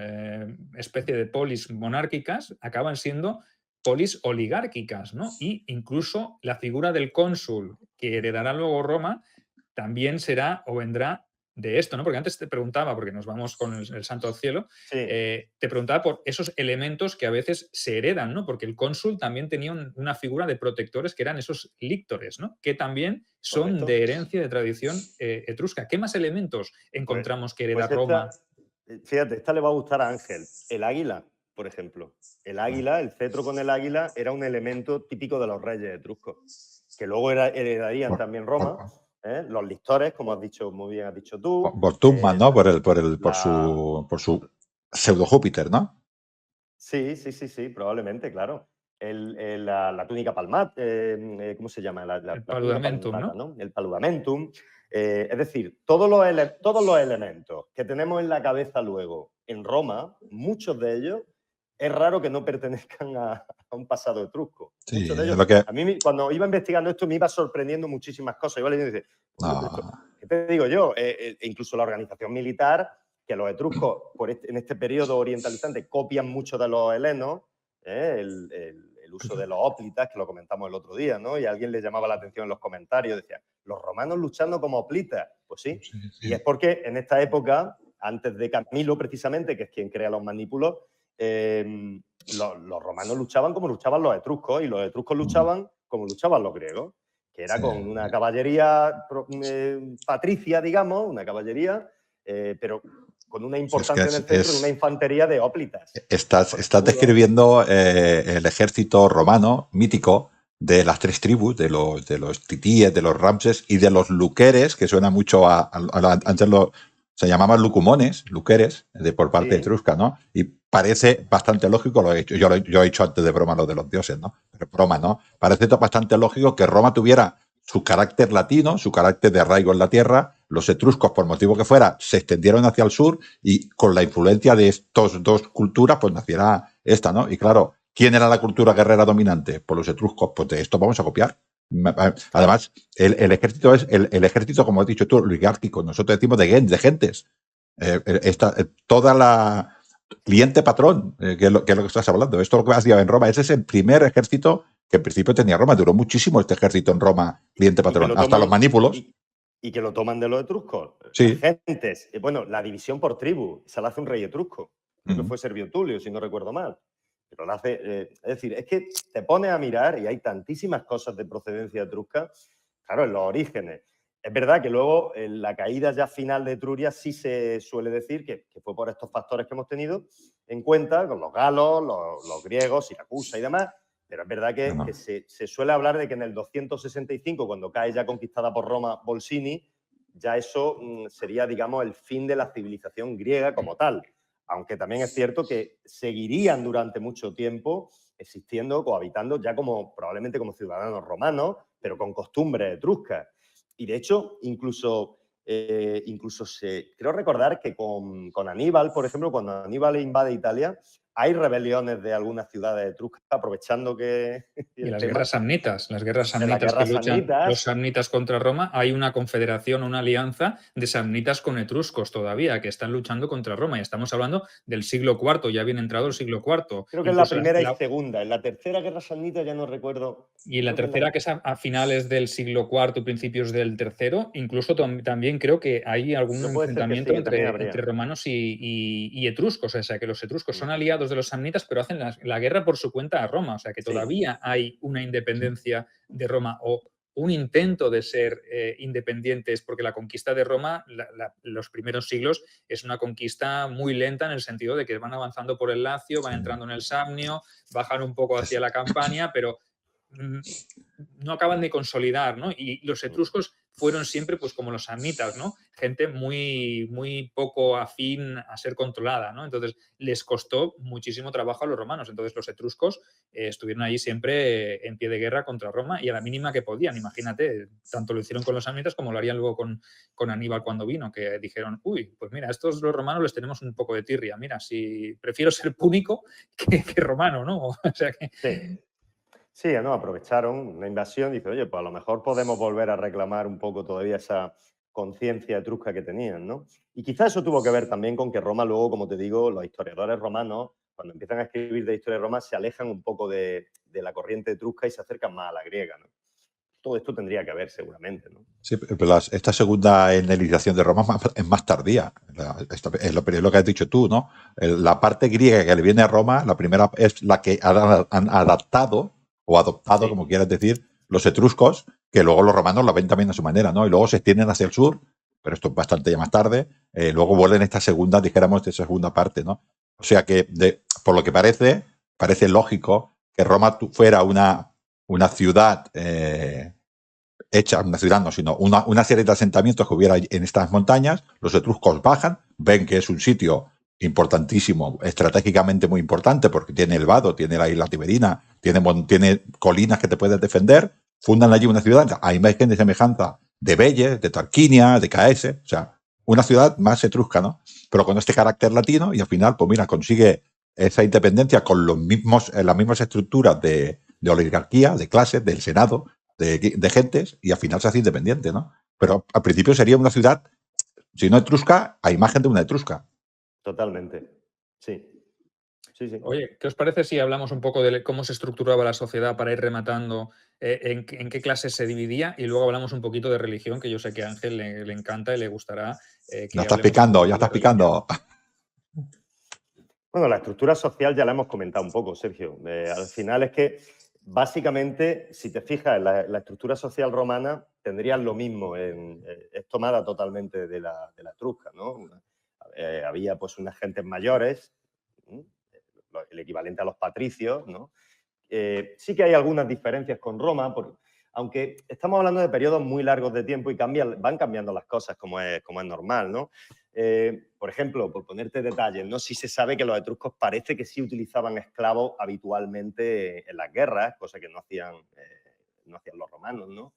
especie de polis monárquicas, acaban siendo polis oligárquicas, ¿no? Y incluso la figura del cónsul que heredará luego Roma también será o vendrá de esto, ¿no? Porque antes te preguntaba, porque nos vamos con el santo al cielo, Sí, te preguntaba por esos elementos que a veces se heredan, ¿no? Porque el cónsul también tenía una figura de protectores que eran esos líctores, ¿no? Que también son correcto. de herencia, de tradición etrusca. ¿Qué más elementos encontramos que hereda Roma? Fíjate, esta le va a gustar a Ángel. El águila, por ejemplo. El águila, el cetro con el águila, era un elemento típico de los reyes etruscos, que luego heredarían también Roma. Los lictores, como has dicho, muy bien has dicho tú. Por Tumman, ¿no? Por la- su pseudo Júpiter, ¿no? Sí, probablemente, claro. La túnica palmata, ¿cómo se llama? El La túnica paludamentum, palmata, ¿no? ¿no? El paludamentum. Es decir, todos los elementos que tenemos en la cabeza luego en Roma, muchos de ellos, es raro que no pertenezcan a un pasado etrusco. Sí, Muchos de es ellos, lo que. a mí cuando iba investigando esto me iba sorprendiendo muchísimas cosas. Iba leyendo y dice, oye, pero esto, No, ¿qué te digo yo? Incluso la organización militar, que los etruscos en este periodo orientalizante copian mucho de los helenos, el uso de los hóplitas, que lo comentamos el otro día, ¿no? Y a alguien le llamaba la atención en los comentarios, decía, los romanos luchando como hoplitas. Pues sí, y es porque en esta época, antes de Camilo precisamente, que es quien crea los manípulos, los romanos luchaban como luchaban los etruscos y los etruscos luchaban como luchaban los griegos, que era Sí. con una caballería patricia, digamos, una caballería, pero con una importancia en el centro de una infantería de hóplitas. Estás describiendo el ejército romano mítico de las tres tribus, de los titíes, de los ramses y de los luqueres, que suena mucho antes se llamaban lucumones, luqueres, por parte etrusca, ¿no? Y parece bastante lógico, lo he hecho, yo he hecho antes de broma lo de los dioses, ¿no? Pero broma, ¿no? Parece bastante lógico que Roma tuviera su carácter latino, su carácter de arraigo en la tierra. Los etruscos, por motivo que fuera, se extendieron hacia el sur y con la influencia de estas dos culturas, pues naciera esta, ¿no? Y claro, ¿quién era la cultura guerrera dominante? Pues los etruscos, pues de esto vamos a copiar. Además, el ejército es el ejército, como has dicho tú, oligárquico. Nosotros decimos de gentes. Toda la cliente patrón, que es lo que estás hablando. Esto es lo que hacía en Roma. Ese es el primer ejército que en principio tenía Roma. Duró muchísimo este ejército en Roma, cliente patrón, hasta los manípulos. Y que lo toman de los etruscos. Sí. Las gentes. Bueno, la división por tribu. Se la hace un rey etrusco. Creo que fue Servio Tulio, si no recuerdo mal. Pero lo hace, es decir, es que te pones a mirar y hay tantísimas cosas de procedencia etrusca, claro, en los orígenes. Es verdad que luego en la caída ya final de Etruria sí se suele decir que fue por estos factores que hemos tenido en cuenta, con los galos, los griegos, Siracusa y demás, pero es verdad que se suele hablar de que en el 265, cuando cae ya conquistada por Roma Volsini, ya eso sería, digamos, el fin de la civilización griega como tal. Aunque también es cierto que seguirían durante mucho tiempo existiendo, cohabitando ya probablemente como ciudadanos romanos, pero con costumbres etruscas. Y de hecho, incluso creo recordar que con Aníbal, por ejemplo, cuando Aníbal invade Italia, hay rebeliones de algunas ciudades etruscas aprovechando que... Y las guerras samnitas que luchan los samnitas contra Roma, hay una confederación, una alianza de samnitas con etruscos todavía, que están luchando contra Roma. Y estamos hablando del siglo IV, ya bien entrado el siglo IV. Creo que en la primera y segunda. En la tercera guerra samnita ya no recuerdo. Y en la tercera, que es a finales del siglo IV, principios del tercero, incluso también creo que hay algún enfrentamiento entre romanos y etruscos. O sea, que los etruscos son aliados de los samnitas, pero hacen la guerra por su cuenta a Roma. O sea, que todavía hay una independencia de Roma o un intento de ser independientes, porque la conquista de Roma, los primeros siglos, es una conquista muy lenta en el sentido de que van avanzando por el Lacio, van entrando en el Samnio, bajan un poco hacia la Campania, pero no acaban de consolidar, ¿no? Y los etruscos fueron siempre, pues como los samnitas, ¿no? Gente muy, muy poco afín a ser controlada, ¿no? Entonces les costó muchísimo trabajo a los romanos. Entonces los etruscos estuvieron ahí siempre en pie de guerra contra Roma y a la mínima que podían. Imagínate, tanto lo hicieron con los samnitas como lo harían luego con Aníbal cuando vino, que dijeron, uy, pues mira, estos los romanos les tenemos un poco de tirria. Mira, si prefiero ser púnico que romano, ¿no? O sea que... Sí, ¿no? Aprovecharon una invasión y dice, oye, pues a lo mejor podemos volver a reclamar un poco todavía esa conciencia etrusca que tenían, ¿no? Y quizás eso tuvo que ver también con que Roma luego, como te digo, los historiadores romanos, cuando empiezan a escribir de historia de Roma, se alejan un poco de la corriente etrusca y se acercan más a la griega, ¿no? Todo esto tendría que haber seguramente, ¿no? Sí, pero esta segunda hellenización de Roma es más tardía. Es lo que has dicho tú, ¿no? La parte griega que le viene a Roma, la primera es la que han adaptado o adoptado, Sí. como quieras decir, los etruscos, que luego los romanos la ven también a su manera, ¿no? Y luego se extienden hacia el sur, pero esto es bastante ya más tarde. Luego vuelven esta segunda, dijéramos, de segunda parte, ¿no? O sea que, por lo que parece lógico que Roma fuera una ciudad hecha, una ciudad no, sino una serie de asentamientos que hubiera en estas montañas. Los etruscos bajan, ven que es un sitio importantísimo, estratégicamente muy importante, porque tiene el vado, tiene la isla Tiberina, tiene colinas que te puedes defender, fundan allí una ciudad a imagen de semejanza de Vélez, de Tarquinia, de Caese, o sea, una ciudad más etrusca, ¿no? Pero con este carácter latino, y al final, pues mira, consigue esa independencia con las mismas estructuras de oligarquía, de clases, del Senado, de gentes, y al final se hace independiente, ¿no? Pero al principio sería una ciudad, si no etrusca, a imagen de una etrusca. Totalmente. Sí. Sí, sí. Oye, ¿qué os parece si hablamos un poco de cómo se estructuraba la sociedad para ir rematando, en qué clases se dividía, y luego hablamos un poquito de religión, que yo sé que a Ángel le encanta y le gustará que Ya estás hablemos un picando, poquito ya de estás religión. picando. Bueno, la estructura social ya la hemos comentado un poco, Sergio. Al final es que, básicamente, si te fijas en la estructura social romana, tendrían lo mismo. Es tomada totalmente de la etrusca, ¿no? Había pues unas gentes mayores, el equivalente a los patricios, ¿no? Sí que hay algunas diferencias con Roma, aunque estamos hablando de periodos muy largos de tiempo y van cambiando las cosas como es normal, ¿no? Por ejemplo, por ponerte detalles, ¿no? Sí se sabe que los etruscos parece que sí utilizaban esclavos habitualmente en las guerras, cosa que no hacían los romanos, ¿no?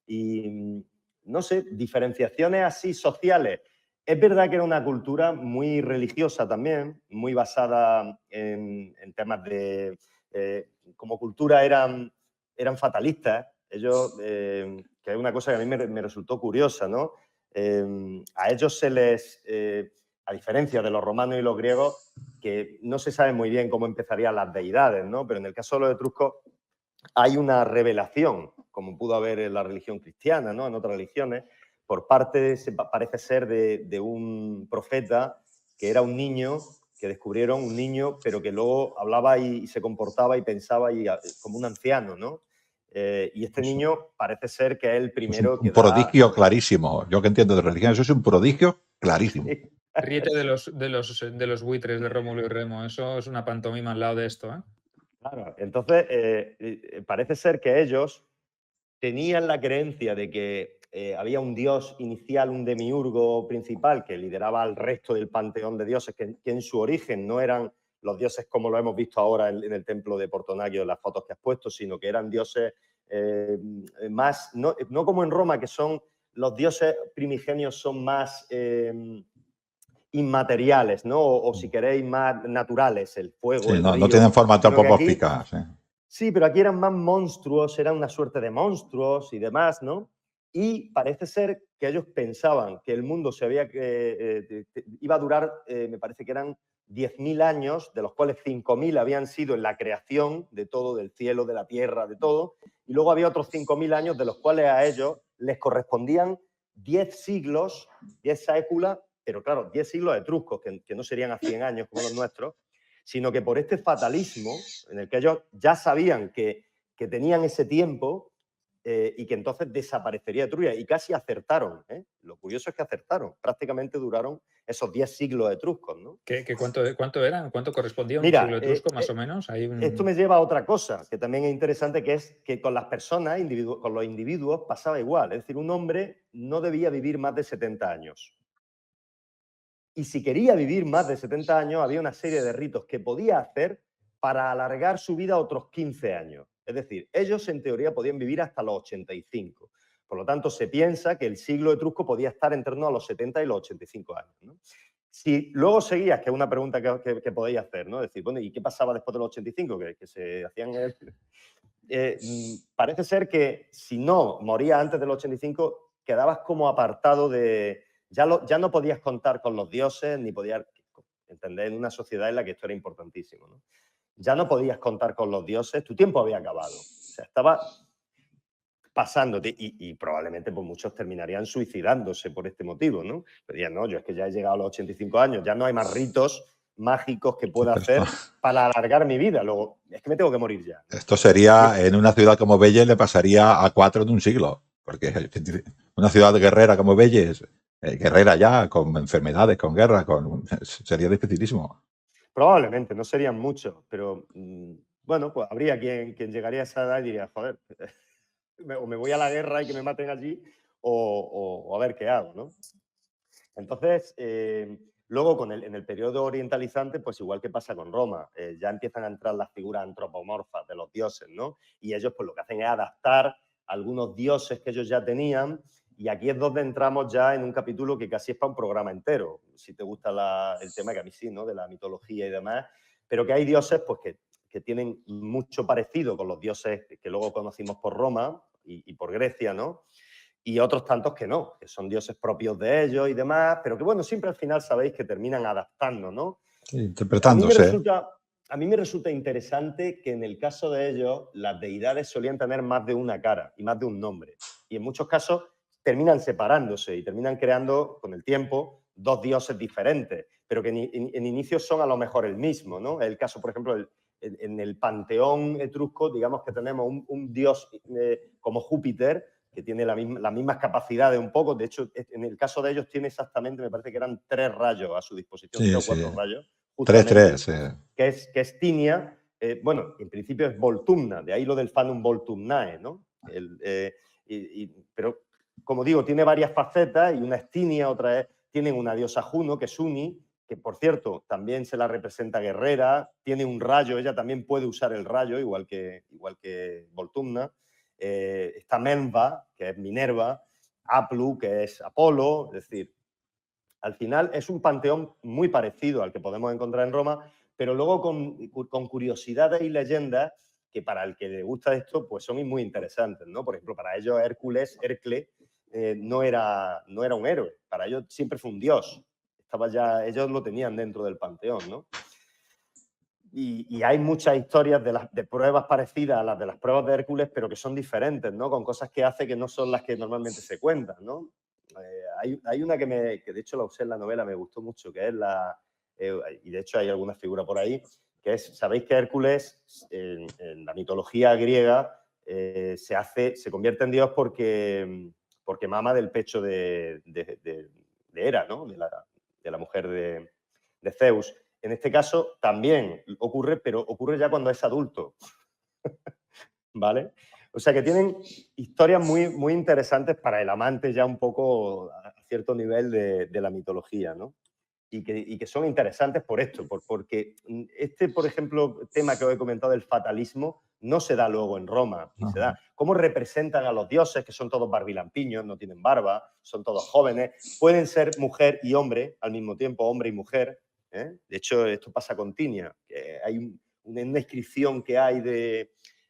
Y, no sé, diferenciaciones así sociales. Es verdad que era una cultura muy religiosa también, muy basada en temas de... como cultura eran fatalistas. Ellos, que es una cosa que a mí me resultó curiosa, ¿no? A ellos se les, a diferencia de los romanos y los griegos, que no se sabe muy bien cómo empezarían las deidades, ¿no? Pero en el caso de los etruscos hay una revelación, como pudo haber en la religión cristiana, ¿no? En otras religiones, por parte, parece ser, de un profeta que era un niño, que descubrieron un niño, pero que luego hablaba y se comportaba y pensaba como un anciano, ¿no? Y este niño parece ser que es el primero que Un prodigio clarísimo. Yo que entiendo de religión, eso es un prodigio clarísimo. Sí. Ríete de los buitres de Rómulo y Remo, eso es una pantomima al lado de esto, ¿eh? Claro, entonces parece ser que ellos tenían la creencia de que había un dios inicial, un demiurgo principal que lideraba al resto del panteón de dioses, que en su origen no eran los dioses como lo hemos visto ahora en el templo de Portonagio, en las fotos que has puesto, sino que eran dioses más, no como en Roma, que son los dioses primigenios son más inmateriales, ¿no? O si queréis, más naturales, el fuego, Sí, el no río. tienen forma Sino que aquí, antropomórfica. Sí. sí, pero aquí eran más monstruos, eran una suerte de monstruos y demás, ¿no? Y parece ser que ellos pensaban que el mundo iba a durar, me parece que eran 10.000 años, de los cuales 5.000 habían sido en la creación de todo, del cielo, de la tierra, de todo, y luego había otros 5.000 años de los cuales a ellos les correspondían 10 siglos, 10 séculos, pero claro, 10 siglos etruscos, que no serían a 100 años como los nuestros, sino que por este fatalismo en el que ellos ya sabían que tenían ese tiempo y que entonces desaparecería Etruria. Y casi acertaron. Lo curioso es que acertaron. Prácticamente duraron esos 10 siglos etruscos, ¿no? ¿Cuánto eran? ¿Cuánto correspondía un Mira, siglo etrusco, más o menos? Esto me lleva a otra cosa que también es interesante, que es que con las personas, con los individuos, pasaba igual. Es decir, un hombre no debía vivir más de 70 años. Y si quería vivir más de 70 años, había una serie de ritos que podía hacer para alargar su vida otros 15 años. Es decir, ellos en teoría podían vivir hasta los 85. Por lo tanto, se piensa que el siglo etrusco podía estar en torno a los 70 y los 85 años, ¿no? Si luego seguías, que es una pregunta que podéis hacer, ¿no? Es decir, bueno, ¿y qué pasaba después de los 85? Que se hacían... parece ser que si no morías antes de los 85, quedabas como apartado de... Ya no podías contar con los dioses, ni podías... ¿entendés? En una sociedad en la que esto era importantísimo, ¿no? Ya no podías contar con los dioses, tu tiempo había acabado. O sea, estaba pasándote y probablemente pues, muchos terminarían suicidándose por este motivo, ¿no? Dirían, no, yo es que ya he llegado a los 85 años, ya no hay más ritos mágicos que pueda hacer para alargar mi vida. Luego, es que me tengo que morir ya. Esto sería, en una ciudad como Belle le pasaría a 4 en un siglo, porque una ciudad guerrera como Belle es guerrera ya, con enfermedades, con guerra, sería dificilísimo. Probablemente, no serían muchos, pero bueno, pues habría quien llegaría a esa edad y diría, joder, o me voy a la guerra y que me maten allí, o a ver qué hago, ¿no? Entonces, luego en el periodo orientalizante, pues igual que pasa con Roma, ya empiezan a entrar las figuras antropomorfas de los dioses, ¿no? Y ellos pues lo que hacen es adaptar algunos dioses que ellos ya tenían, y aquí es donde entramos ya en un capítulo que casi es para un programa entero, si te gusta el tema, que a mí sí, ¿no? De la mitología y demás, pero que hay dioses pues que tienen mucho parecido con los dioses que luego conocimos por Roma y por Grecia, ¿no? Y otros tantos que no, que son dioses propios de ellos y demás, pero que bueno, siempre al final sabéis que terminan adaptando, ¿no? Sí, interpretándose. A mí me resulta interesante que en el caso de ellos las deidades solían tener más de una cara y más de un nombre. Y en muchos casos terminan separándose y terminan creando con el tiempo dos dioses diferentes, pero que en inicio son a lo mejor el mismo, ¿no? El caso, por ejemplo, en el panteón etrusco, digamos que tenemos un dios como Júpiter, que tiene las mismas capacidades un poco. De hecho, en el caso de ellos tiene exactamente, me parece que eran 3 rayos a su disposición, Sí, 3 o sí. 4 rayos, 3, que es Tinia. Bueno, en principio es Voltumna, de ahí lo del Fanum Voltumnae, ¿no? Pero, como digo, tiene varias facetas, y una es Tinia, otra es... Tienen una diosa Juno, que es Uni, que, por cierto, también se la representa guerrera, tiene un rayo, ella también puede usar el rayo, igual que Voltumna. Está Menva, que es Minerva, Aplu, que es Apolo, es decir, al final es un panteón muy parecido al que podemos encontrar en Roma, pero luego con curiosidades y leyendas que para el que le gusta esto, pues son muy interesantes, ¿no? Por ejemplo, para ellos Hércules no era un héroe, para ellos siempre fue un dios. Ellos lo tenían dentro del panteón, ¿no? Y hay muchas historias de pruebas parecidas a las de las pruebas de Hércules, pero que son diferentes, ¿no? Con cosas que hace que no son las que normalmente se cuentan, ¿no? Hay una que de hecho la usé en la novela, me gustó mucho, que es y de hecho hay alguna figura por ahí, que es, sabéis que Hércules en la mitología griega se convierte en dios porque mama del pecho de Hera, ¿no? De la mujer de Zeus. En este caso también ocurre, pero ocurre ya cuando es adulto. ¿Vale? O sea que tienen historias muy, muy interesantes para el amante ya un poco a cierto nivel de la mitología, ¿no? Y que son interesantes por esto, porque por ejemplo, tema que os he comentado del fatalismo, no se da luego en Roma, ni se da. ¿Cómo representan a los dioses, que son todos barbilampiños, no tienen barba, son todos jóvenes, pueden ser mujer y hombre al mismo tiempo, hombre y mujer? De hecho, esto pasa con Tinia, que hay una inscripción que hay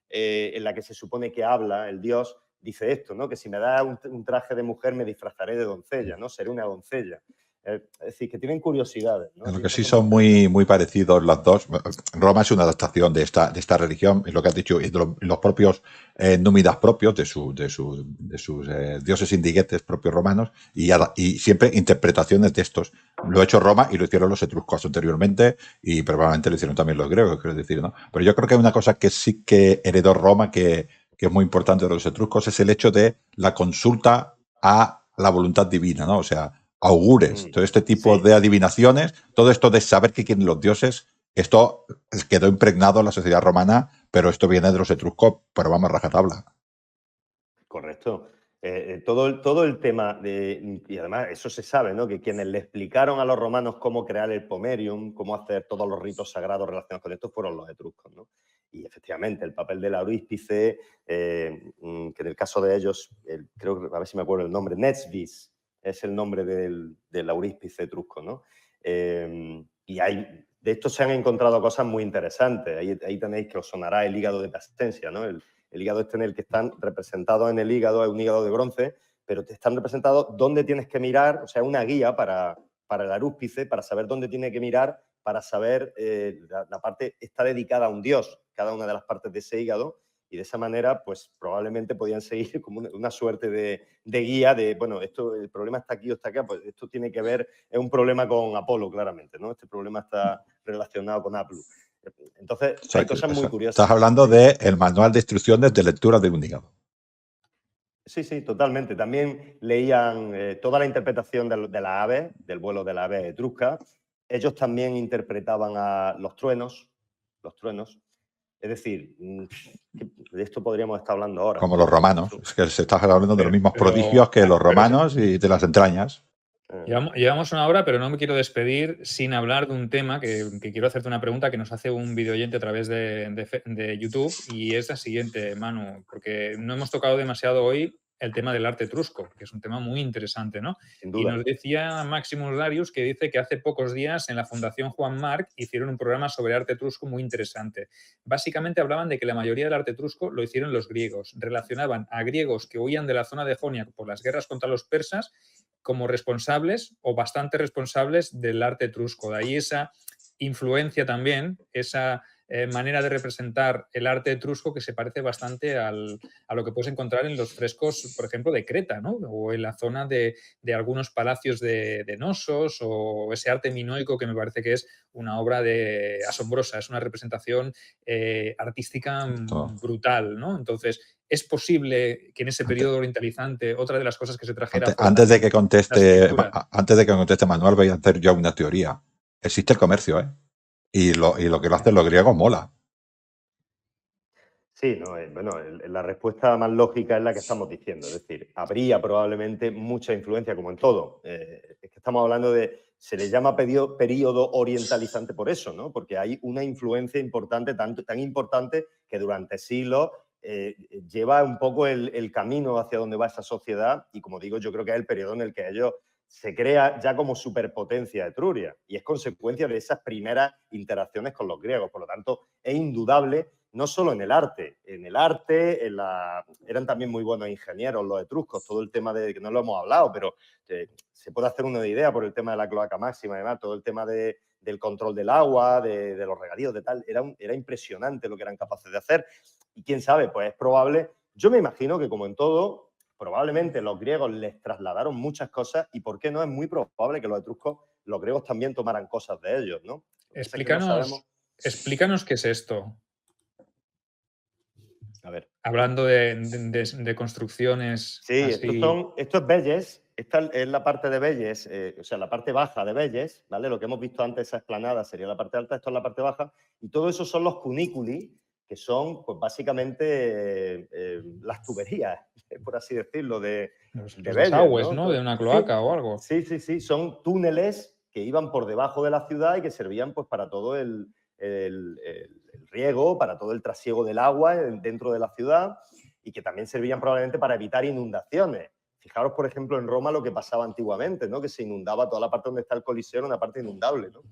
en la que se supone que habla el dios, dice esto, ¿no? Que si me da un traje de mujer me disfrazaré de doncella, ¿no? Seré una doncella. Es decir, que tienen curiosidades, ¿no? Lo que sí son muy, muy parecidos las dos. Roma es una adaptación de esta religión, es lo que has dicho, y los propios númidas propios de sus dioses indiguetes propios romanos, y siempre interpretaciones de estos. Lo ha hecho Roma y lo hicieron los etruscos anteriormente, y probablemente lo hicieron también los griegos, quiero decir, ¿no? Pero yo creo que hay una cosa que sí que heredó Roma, que es muy importante de los etruscos, es el hecho de la consulta a la voluntad divina, ¿no? O sea, augures, todo este tipo de adivinaciones, todo esto de saber qué quieren los dioses, esto quedó impregnado en la sociedad romana, pero esto viene de los etruscos, pero vamos, rajatabla. Correcto. Todo el tema y además eso se sabe, ¿no? Que quienes le explicaron a los romanos cómo crear el pomerium, cómo hacer todos los ritos sagrados relacionados con esto, fueron los etruscos, ¿no? Y efectivamente, el papel del auríspice, que en el caso de ellos, creo que, a ver si me acuerdo el nombre, Nesvis, es el nombre del auríspice etrusco, ¿no? Y de esto se han encontrado cosas muy interesantes. Ahí tenéis que os sonará el hígado de Plasencia, ¿no? El hígado en el que están representados en el hígado, es un hígado de bronce, pero te están representados dónde tienes que mirar, o sea, una guía para para el arúspice, para saber dónde tiene que mirar, para saber, la parte está dedicada a un dios, cada una de las partes de ese hígado, y de esa manera, pues probablemente podían seguir como una suerte de guía de, bueno, el problema está aquí o está acá, pues esto tiene que ver, es un problema con Apolo, claramente, ¿no? Este problema está relacionado con Aplu. Entonces, O sea, hay cosas muy curiosas. Estás hablando del manual de instrucciones de lectura de un hígado. Sí, sí, totalmente. También leían toda la interpretación de las aves, del vuelo de las aves etruscas. Ellos también interpretaban a los truenos. Es decir, de esto podríamos estar hablando ahora. Como los romanos. Es que se está hablando de los mismos prodigios que los romanos y de las entrañas. Llevamos una hora, pero no me quiero despedir sin hablar de un tema que quiero hacerte una pregunta que nos hace un videoyente a través de YouTube, y es la siguiente, Manu, porque no hemos tocado demasiado hoy el tema del arte etrusco, que es un tema muy interesante, ¿no? Sin duda. Y nos decía Maximus Darius que dice que hace pocos días en la Fundación Juan Marc hicieron un programa sobre arte etrusco muy interesante. Básicamente hablaban de que la mayoría del arte etrusco lo hicieron los griegos. Relacionaban a griegos que huían de la zona de Jonia por las guerras contra los persas como responsables o bastante responsables del arte etrusco. De ahí esa influencia también, esa manera de representar el arte etrusco que se parece bastante a lo que puedes encontrar en los frescos, por ejemplo, de Creta, ¿no? O en la zona de algunos palacios de Nosos, o ese arte minoico que me parece que es una obra asombrosa, es una representación artística brutal, ¿no? Entonces, ¿es posible que en ese periodo orientalizante otra de las cosas que se trajera antes de que conteste Manuel, voy a hacer yo una teoría. Existe el comercio, ¿eh? Y lo que lo hacen los griegos mola. Sí, no, bueno, la respuesta más lógica es la que estamos diciendo. Es decir, habría probablemente mucha influencia, como en todo. Es que estamos hablando se le llama periodo orientalizante por eso, ¿no? Porque hay una influencia importante, tan importante, que durante siglos lleva un poco el camino hacia donde va esa sociedad, y como digo, yo creo que es el periodo en el que ellos se crea ya como superpotencia Etruria, y es consecuencia de esas primeras interacciones con los griegos. Por lo tanto, es indudable, no solo en el arte, eran también muy buenos ingenieros los etruscos, todo el tema que no lo hemos hablado, pero se puede hacer una idea por el tema de la cloaca máxima, además, todo el tema del control del agua, de los regadíos, de tal, era impresionante lo que eran capaces de hacer. Y quién sabe, pues es probable, yo me imagino que como en todo, probablemente los griegos les trasladaron muchas cosas, y por qué no, es muy probable que los etruscos, los griegos también tomaran cosas de ellos, ¿no? Explícanos qué es esto. A ver. Hablando de construcciones. Sí, así. esto es Velles. Esta es la parte de Velles, o sea, la parte baja de Velles, ¿vale? Lo que hemos visto antes, esa explanada, sería la parte alta, esto es la parte baja, y todo eso son los cuniculi, que son, pues básicamente, las tuberías, por así decirlo, de Los Velles, desagües, ¿no? ¿no? De una cloaca o algo. Sí, son túneles que iban por debajo de la ciudad y que servían, pues, para todo el riego, para todo el trasiego del agua dentro de la ciudad, y que también servían probablemente para evitar inundaciones. Fijaros, por ejemplo, en Roma lo que pasaba antiguamente, ¿no? Que se inundaba toda la parte donde está el Coliseo, era una parte inundable, ¿no?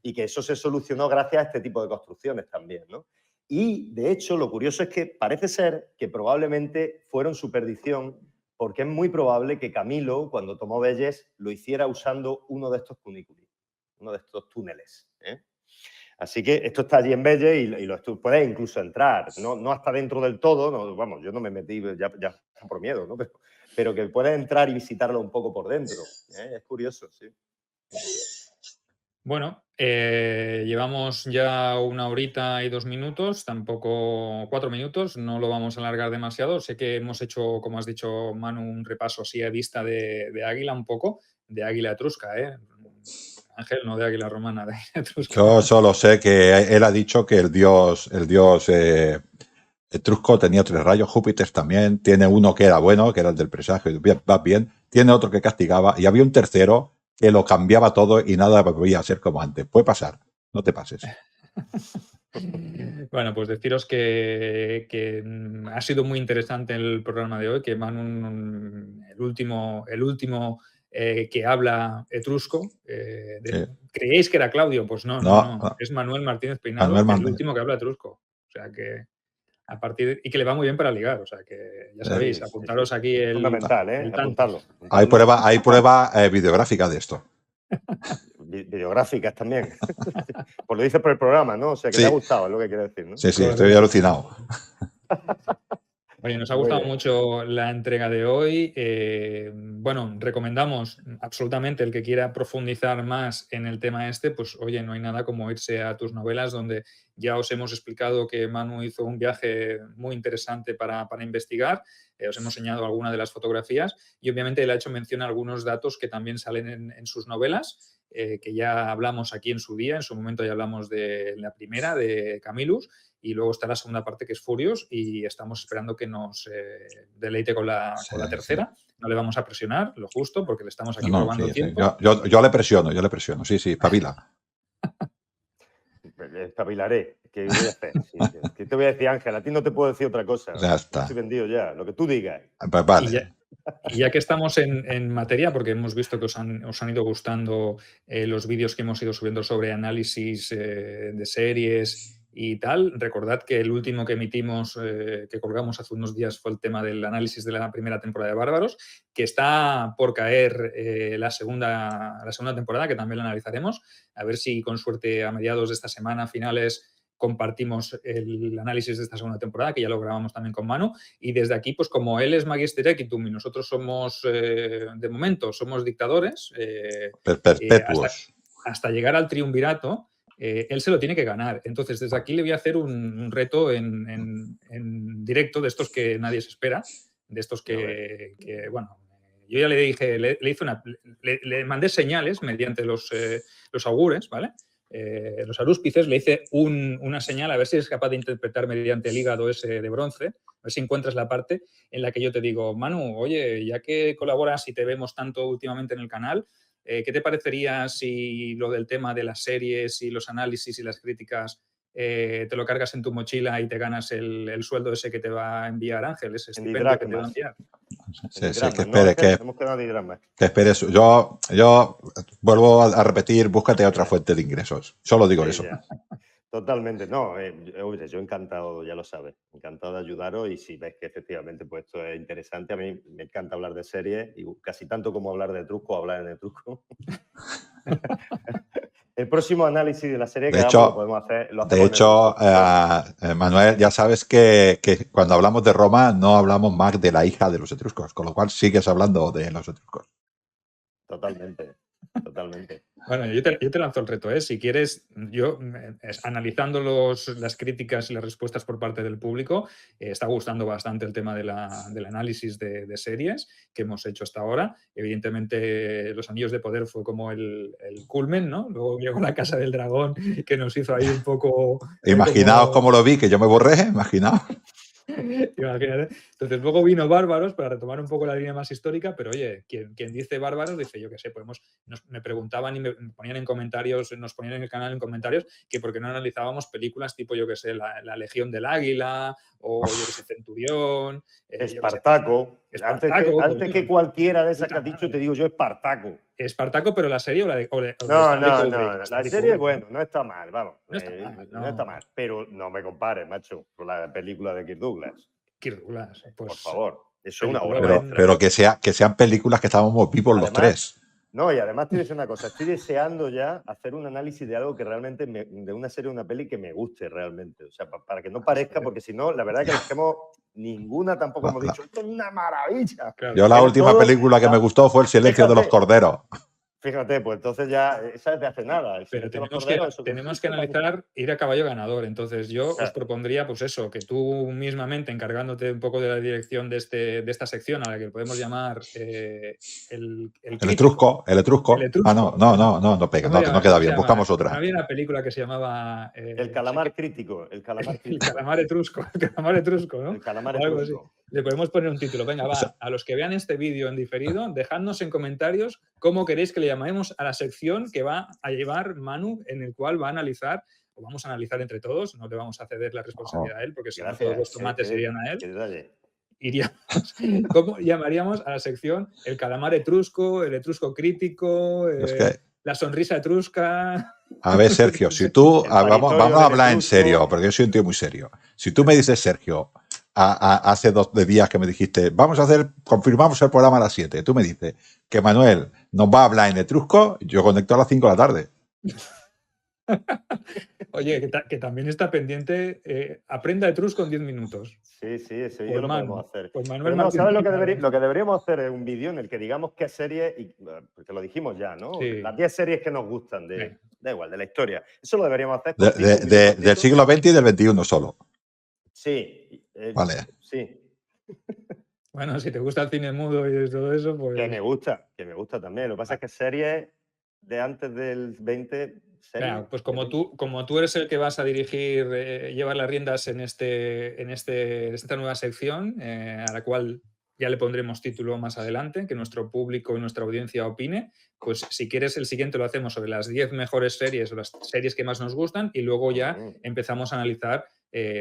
Y que eso se solucionó gracias a este tipo de construcciones también, ¿no? Y, de hecho, lo curioso es que parece ser que probablemente fueron su perdición, porque es muy probable que Camilo, cuando tomó Velles, lo hiciera usando uno de estos cuniculi, uno de estos túneles, ¿eh? Así que esto está allí en Velles y puedes incluso entrar, no hasta dentro del todo, no, vamos, yo no me metí ya por miedo, ¿no? Pero que puedes entrar y visitarlo un poco por dentro, ¿eh? Es curioso, sí. Bueno, llevamos ya 1 horita y 2 minutos, tampoco 4 minutos, no lo vamos a alargar demasiado. Sé que hemos hecho, como has dicho, Manu, un repaso así a vista de águila un poco, de águila etrusca, ¿eh? Ángel, no de águila romana, de águila etrusca. Yo solo sé que él ha dicho que el dios etrusco tenía 3 rayos, Júpiter también, tiene uno que era bueno, que era el del presagio, va bien, tiene otro que castigaba, y había un tercero que lo cambiaba todo y nada volvía a ser como antes. Puede pasar, no te pases. Bueno, pues deciros que ha sido muy interesante el programa de hoy, que Manu, el último que habla etrusco. Sí. ¿Creéis que era Claudio? Pues no. Es Manuel Martínez Peinado, el último que habla etrusco. O sea que y que le va muy bien para ligar. O sea que ya sabéis, apuntaros aquí fundamental, apuntarlo. Hay prueba videográfica de esto. Videográficas también. Pues lo dices por el programa, ¿no? O sea, que Sí. te ha gustado, es lo que quiero decir, ¿no? Sí, estoy alucinado. Oye, nos ha gustado mucho la entrega de hoy. Bueno, recomendamos absolutamente el que quiera profundizar más en el tema este, pues oye, no hay nada como irse a tus novelas, donde ya os hemos explicado que Manu hizo un viaje muy interesante para investigar. Os hemos enseñado algunas de las fotografías y obviamente le ha hecho mención a algunos datos que también salen en sus novelas, que ya hablamos aquí en su día. En su momento ya hablamos de la primera, de Camillus. Y luego está la segunda parte, que es Furious, y estamos esperando que nos deleite con la tercera. Sí. No le vamos a presionar, lo justo, porque le estamos aquí robando el tiempo. Yo le presiono. Sí, espabila. Espabilaré. ¿Qué voy a hacer? Sí, ¿qué te voy a decir, Ángel? A ti no te puedo decir otra cosa. Ya está. Estoy vendido ya, lo que tú digas. Pues vale. Y ya que estamos en materia, porque hemos visto que os han ido gustando los vídeos que hemos ido subiendo sobre análisis de series y tal, recordad que el último que emitimos, que colgamos hace unos días, fue el tema del análisis de la primera temporada de Bárbaros, que está por caer la segunda temporada, que también la analizaremos, a ver si con suerte a mediados de esta semana, finales, compartimos el análisis de esta segunda temporada, que ya lo grabamos también con Manu, y desde aquí, pues como él es Magister Equitum y nosotros somos, de momento, somos dictadores, perpetuos. Hasta llegar al triunvirato, él se lo tiene que ganar. Entonces, desde aquí le voy a hacer un reto en directo, de estos que nadie se espera, de estos que bueno, yo ya le dije, le mandé señales mediante los augures, ¿vale? Los arúspices, le hice una señal, a ver si es capaz de interpretar mediante el hígado ese de bronce, a ver si encuentras la parte en la que yo te digo, Manu, oye, ya que colaboras y te vemos tanto últimamente en el canal, ¿qué te parecería si lo del tema de las series y los análisis y las críticas te lo cargas en tu mochila y te ganas el sueldo ese que te va a enviar Ángel, ese estipendio que te va a enviar? Sí, que espere, que espere eso. Yo vuelvo a repetir, búscate otra fuente de ingresos. Solo digo eso. Ya. Totalmente, no, yo encantado, ya lo sabes, encantado de ayudaros y si ves que efectivamente pues esto es interesante, a mí me encanta hablar de series y casi tanto como hablar de truco, hablar en el truco. El próximo análisis de la serie que lo podemos hacer. De hecho, Manuel, ya sabes que cuando hablamos de Roma no hablamos más de la hija de los etruscos, con lo cual sigues hablando de los etruscos. Totalmente. Bueno, yo te lanzo el reto, ¿eh? Si quieres, yo analizando las críticas y las respuestas por parte del público, está gustando bastante el tema del análisis de series que hemos hecho hasta ahora. Evidentemente, Los Anillos de Poder fue como el culmen, ¿no? Luego llegó La Casa del Dragón, que nos hizo ahí un poco... Imaginaos cómo lo vi, que yo me borré, imaginaos. Imagínate. Entonces luego vino Bárbaros para retomar un poco la línea más histórica, pero oye, quien dice Bárbaros dice, yo qué sé, me preguntaban y me ponían en comentarios, nos ponían en el canal en comentarios que por qué no analizábamos películas tipo, yo qué sé, la Legión del Águila o yo qué sé, Centurión, Espartaco. Antes que cualquiera de esas que has dicho, te digo yo Espartaco. Espartaco, pero la serie o la de No, la serie, bueno, no está mal, vamos. No está mal, no está mal, pero no me compares, macho, con la película de Kirk Douglas. Pues, por favor, eso es una obra. Pero que sean películas que estábamos vivos los tres. No, y además te voy a decir una cosa, estoy deseando ya hacer un análisis de algo que realmente, de una serie o una peli que me guste realmente. O sea, para que no parezca, porque si no, la verdad es que ninguna tampoco hemos dicho, esto es una maravilla. Claro. Yo la última película que me gustó fue El silencio de los corderos. Fíjate, pues entonces ya, esa es de hace nada. Pero tenemos que analizar ir a caballo ganador. Entonces yo os propondría, pues eso, que tú mismamente, encargándote un poco de la dirección de esta sección, a la que podemos llamar el etrusco. Ah, no pega, no queda bien, buscamos otra. Había una película que se llamaba... el calamar crítico. El calamar etrusco, ¿no? El calamar etrusco. Le podemos poner un título. Venga, va, a los que vean este vídeo en diferido, dejadnos en comentarios cómo queréis que le llamemos a la sección que va a llevar Manu, en el cual va a analizar, o vamos a analizar entre todos, no le vamos a ceder la responsabilidad a él, porque si no todos los tomates irían a él. ¿Cómo llamaríamos a la sección el calamar etrusco, el etrusco crítico, la sonrisa etrusca? A ver, Sergio, si tú, vamos a hablar en serio, porque yo soy un tío muy serio. Si tú me dices, Sergio, hace 2 días que me dijiste, confirmamos el programa a las 7, tú me dices que Manuel nos va a hablar en etrusco, yo conecto a las 5 de la tarde. Oye, que también está pendiente, aprenda etrusco en 10 minutos. Sí, eso Pues yo lo Manu, podemos hacer. pues Manuel Pero no, Martín ¿sabes Pinares. lo que deberíamos hacer? Es un vídeo en el que digamos qué series, porque lo dijimos ya, ¿no? Sí. Las 10 series que nos gustan, Venga. da igual, de la historia. Eso lo deberíamos hacer. cortito, un vídeo Del cortito. siglo XX y del XXI solo. Sí. Vale. Sí. Bueno, si te gusta el cine mudo y todo eso, pues... Que me gusta también. Lo que pasa es que series de antes del 20... Claro, pues como tú eres el que vas a dirigir, llevar las riendas en esta nueva sección, a la cual ya le pondremos título más adelante, que nuestro público y nuestra audiencia opine, pues si quieres el siguiente lo hacemos sobre las 10 mejores series o las series que más nos gustan y luego ya empezamos a analizar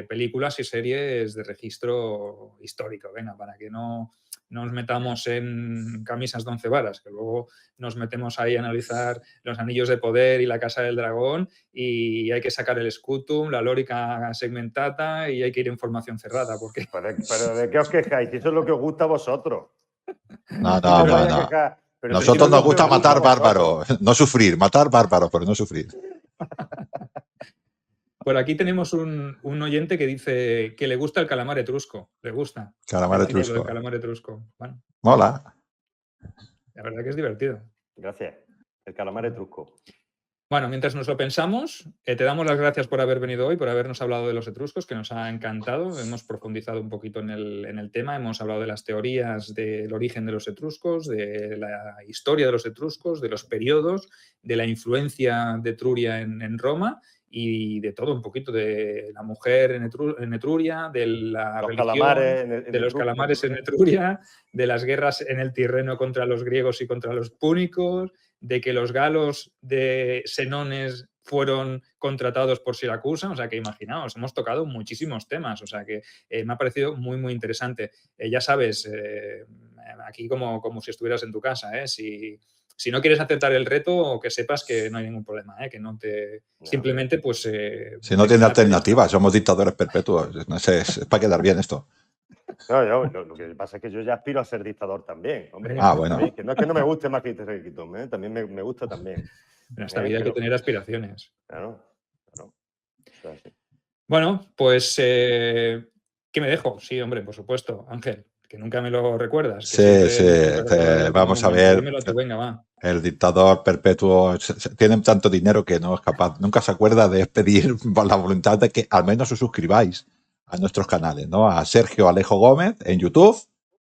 películas y series de registro histórico, venga, para que no nos metamos en camisas de 11 varas, que luego nos metemos ahí a analizar los Anillos de Poder y la Casa del Dragón y hay que sacar el Scutum, la Lórica segmentata y hay que ir en formación cerrada. Porque... Pero ¿de qué os quejáis? Eso es lo que os gusta a vosotros. No. Nosotros nos gusta matar bárbaros, no sufrir, matar bárbaros, pero no sufrir. Por aquí tenemos un oyente que dice que le gusta el calamar etrusco. Le gusta. Calamar etrusco. El calamar etrusco. Bueno, mola. La verdad que es divertido. Gracias. El calamar etrusco. Bueno, mientras nos lo pensamos, te damos las gracias por haber venido hoy, por habernos hablado de los etruscos, que nos ha encantado. Hemos profundizado un poquito en el tema, hemos hablado de las teorías del origen de los etruscos, de la historia de los etruscos, de los periodos, de la influencia de Etruria en Roma y de todo un poquito, de la mujer en Etruria, de la religión, de los calamares en Etruria, de las guerras en el Tirreno contra los griegos y contra los púnicos, de que los galos de Senones fueron contratados por Siracusa, o sea que imaginaos, hemos tocado muchísimos temas, o sea que me ha parecido muy, muy interesante. Ya sabes, aquí como si estuvieras en tu casa, si no quieres aceptar el reto, que sepas que no hay ningún problema, que no te... Simplemente, pues... si no tiene alternativa, somos dictadores perpetuos, no sé, es para quedar bien esto. No, lo que pasa es que yo ya aspiro a ser dictador también. Hombre, bueno. Que no es que no me guste más que también me gusta también. En esta vida hay que tener aspiraciones. Claro. Bueno, pues, ¿qué me dejo? Sí, hombre, por supuesto, Ángel, que nunca me lo recuerdas. Que sí. Vamos a ver. Venga, va. El dictador perpetuo tiene tanto dinero que no es capaz, nunca se acuerda de pedir la voluntad de que al menos os suscribáis a nuestros canales, ¿no? A Sergio Alejo Gómez en YouTube,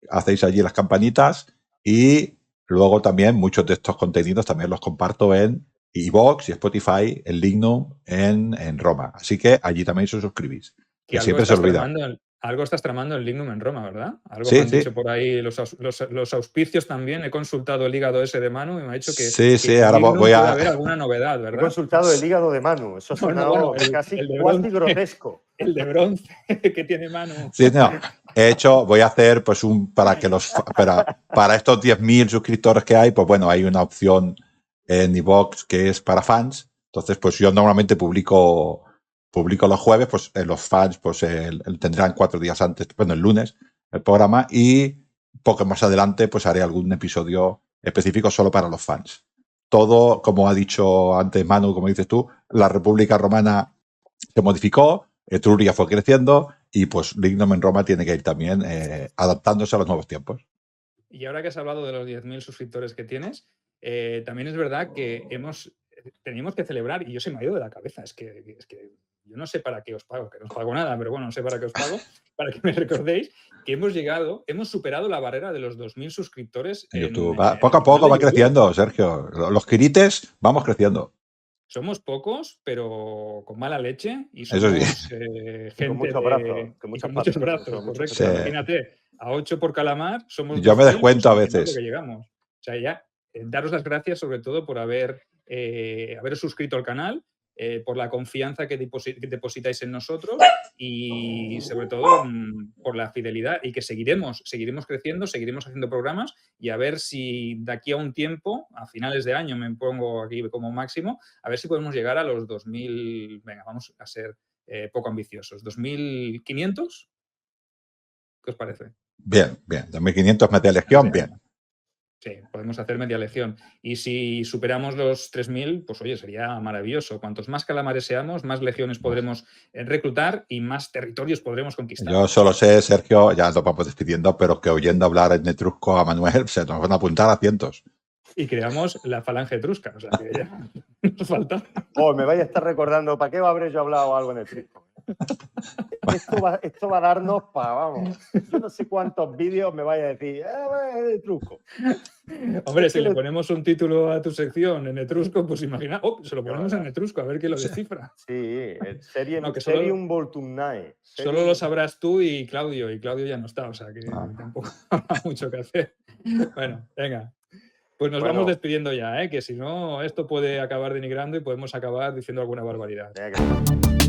hacéis allí las campanitas y luego también muchos de estos contenidos también los comparto en iVoox y Spotify, en Lignum, en Roma. Así que allí también os suscribís. Que siempre se olvida. Algo estás tramando en Lignum en Roma, ¿verdad? Algo sí, me han dicho por ahí los auspicios también. He consultado el hígado ese de Manu y me ha dicho que, sí, ahora voy a... puede haber alguna novedad, ¿verdad? He consultado el hígado de Manu. Eso es casi grotesco. El de bronce que tiene Manu. Sí, no. He hecho, voy a hacer pues para estos 10.000 suscriptores que hay, pues bueno, hay una opción en iVoox que es para fans. Entonces, pues yo normalmente publico los jueves, pues los fans pues tendrán 4 días antes, bueno, el lunes, el programa, y poco más adelante pues haré algún episodio específico solo para los fans. Todo, como ha dicho antes Manu, como dices tú, la República Romana se modificó, Etruria fue creciendo y pues Lignum en Roma tiene que ir también adaptándose a los nuevos tiempos. Y ahora que has hablado de los 10.000 suscriptores que tienes, también es verdad que teníamos que celebrar, y yo se me ha ido de la cabeza, es que yo no sé para qué os pago, que no os pago nada, pero bueno, no sé para qué os pago, para que me recordéis que hemos superado la barrera de los 2.000 suscriptores en YouTube. Poco a poco va creciendo, Sergio. Los quirites vamos creciendo. Somos pocos, pero con mala leche y somos gente con muchos brazos. Con muchos brazos, correcto. Sí. Imagínate, a 8 por calamar somos... Yo me descuento a veces. Que llegamos. O sea, ya, daros las gracias sobre todo por haberos suscrito al canal, por la confianza que depositáis en nosotros y sobre todo por la fidelidad y que seguiremos creciendo, seguiremos haciendo programas y a ver si de aquí a un tiempo, a finales de año me pongo aquí como máximo, a ver si podemos llegar a los 2.000, venga, vamos a ser poco ambiciosos, 2.500, ¿qué os parece? Bien, 2.500 mete legión, bien. Sí, podemos hacer media legión. Y si superamos los 3.000, pues oye, sería maravilloso. Cuantos más calamares seamos, más legiones podremos reclutar y más territorios podremos conquistar. Yo solo sé, Sergio, ya nos vamos despidiendo, pero que oyendo hablar en etrusco a Manuel se nos van a apuntar a cientos. Y creamos la falange etrusca, o sea que ya nos falta. Oh, me vais a estar recordando, ¿para qué habré yo hablado algo en el etrusco? Esto va a darnos para, vamos, yo no sé cuántos vídeos me vaya a decir, el etrusco. Hombre, si le ponemos un título a tu sección en etrusco, pues imagina, se lo ponemos en etrusco, a ver quién lo descifra. Sí, No, que Serium Voltumnae. Solo lo sabrás tú y Claudio ya no está, o sea que tampoco habrá mucho que hacer. Bueno, venga. Pues nos vamos despidiendo ya, que si no, esto puede acabar denigrando y podemos acabar diciendo alguna barbaridad. Venga.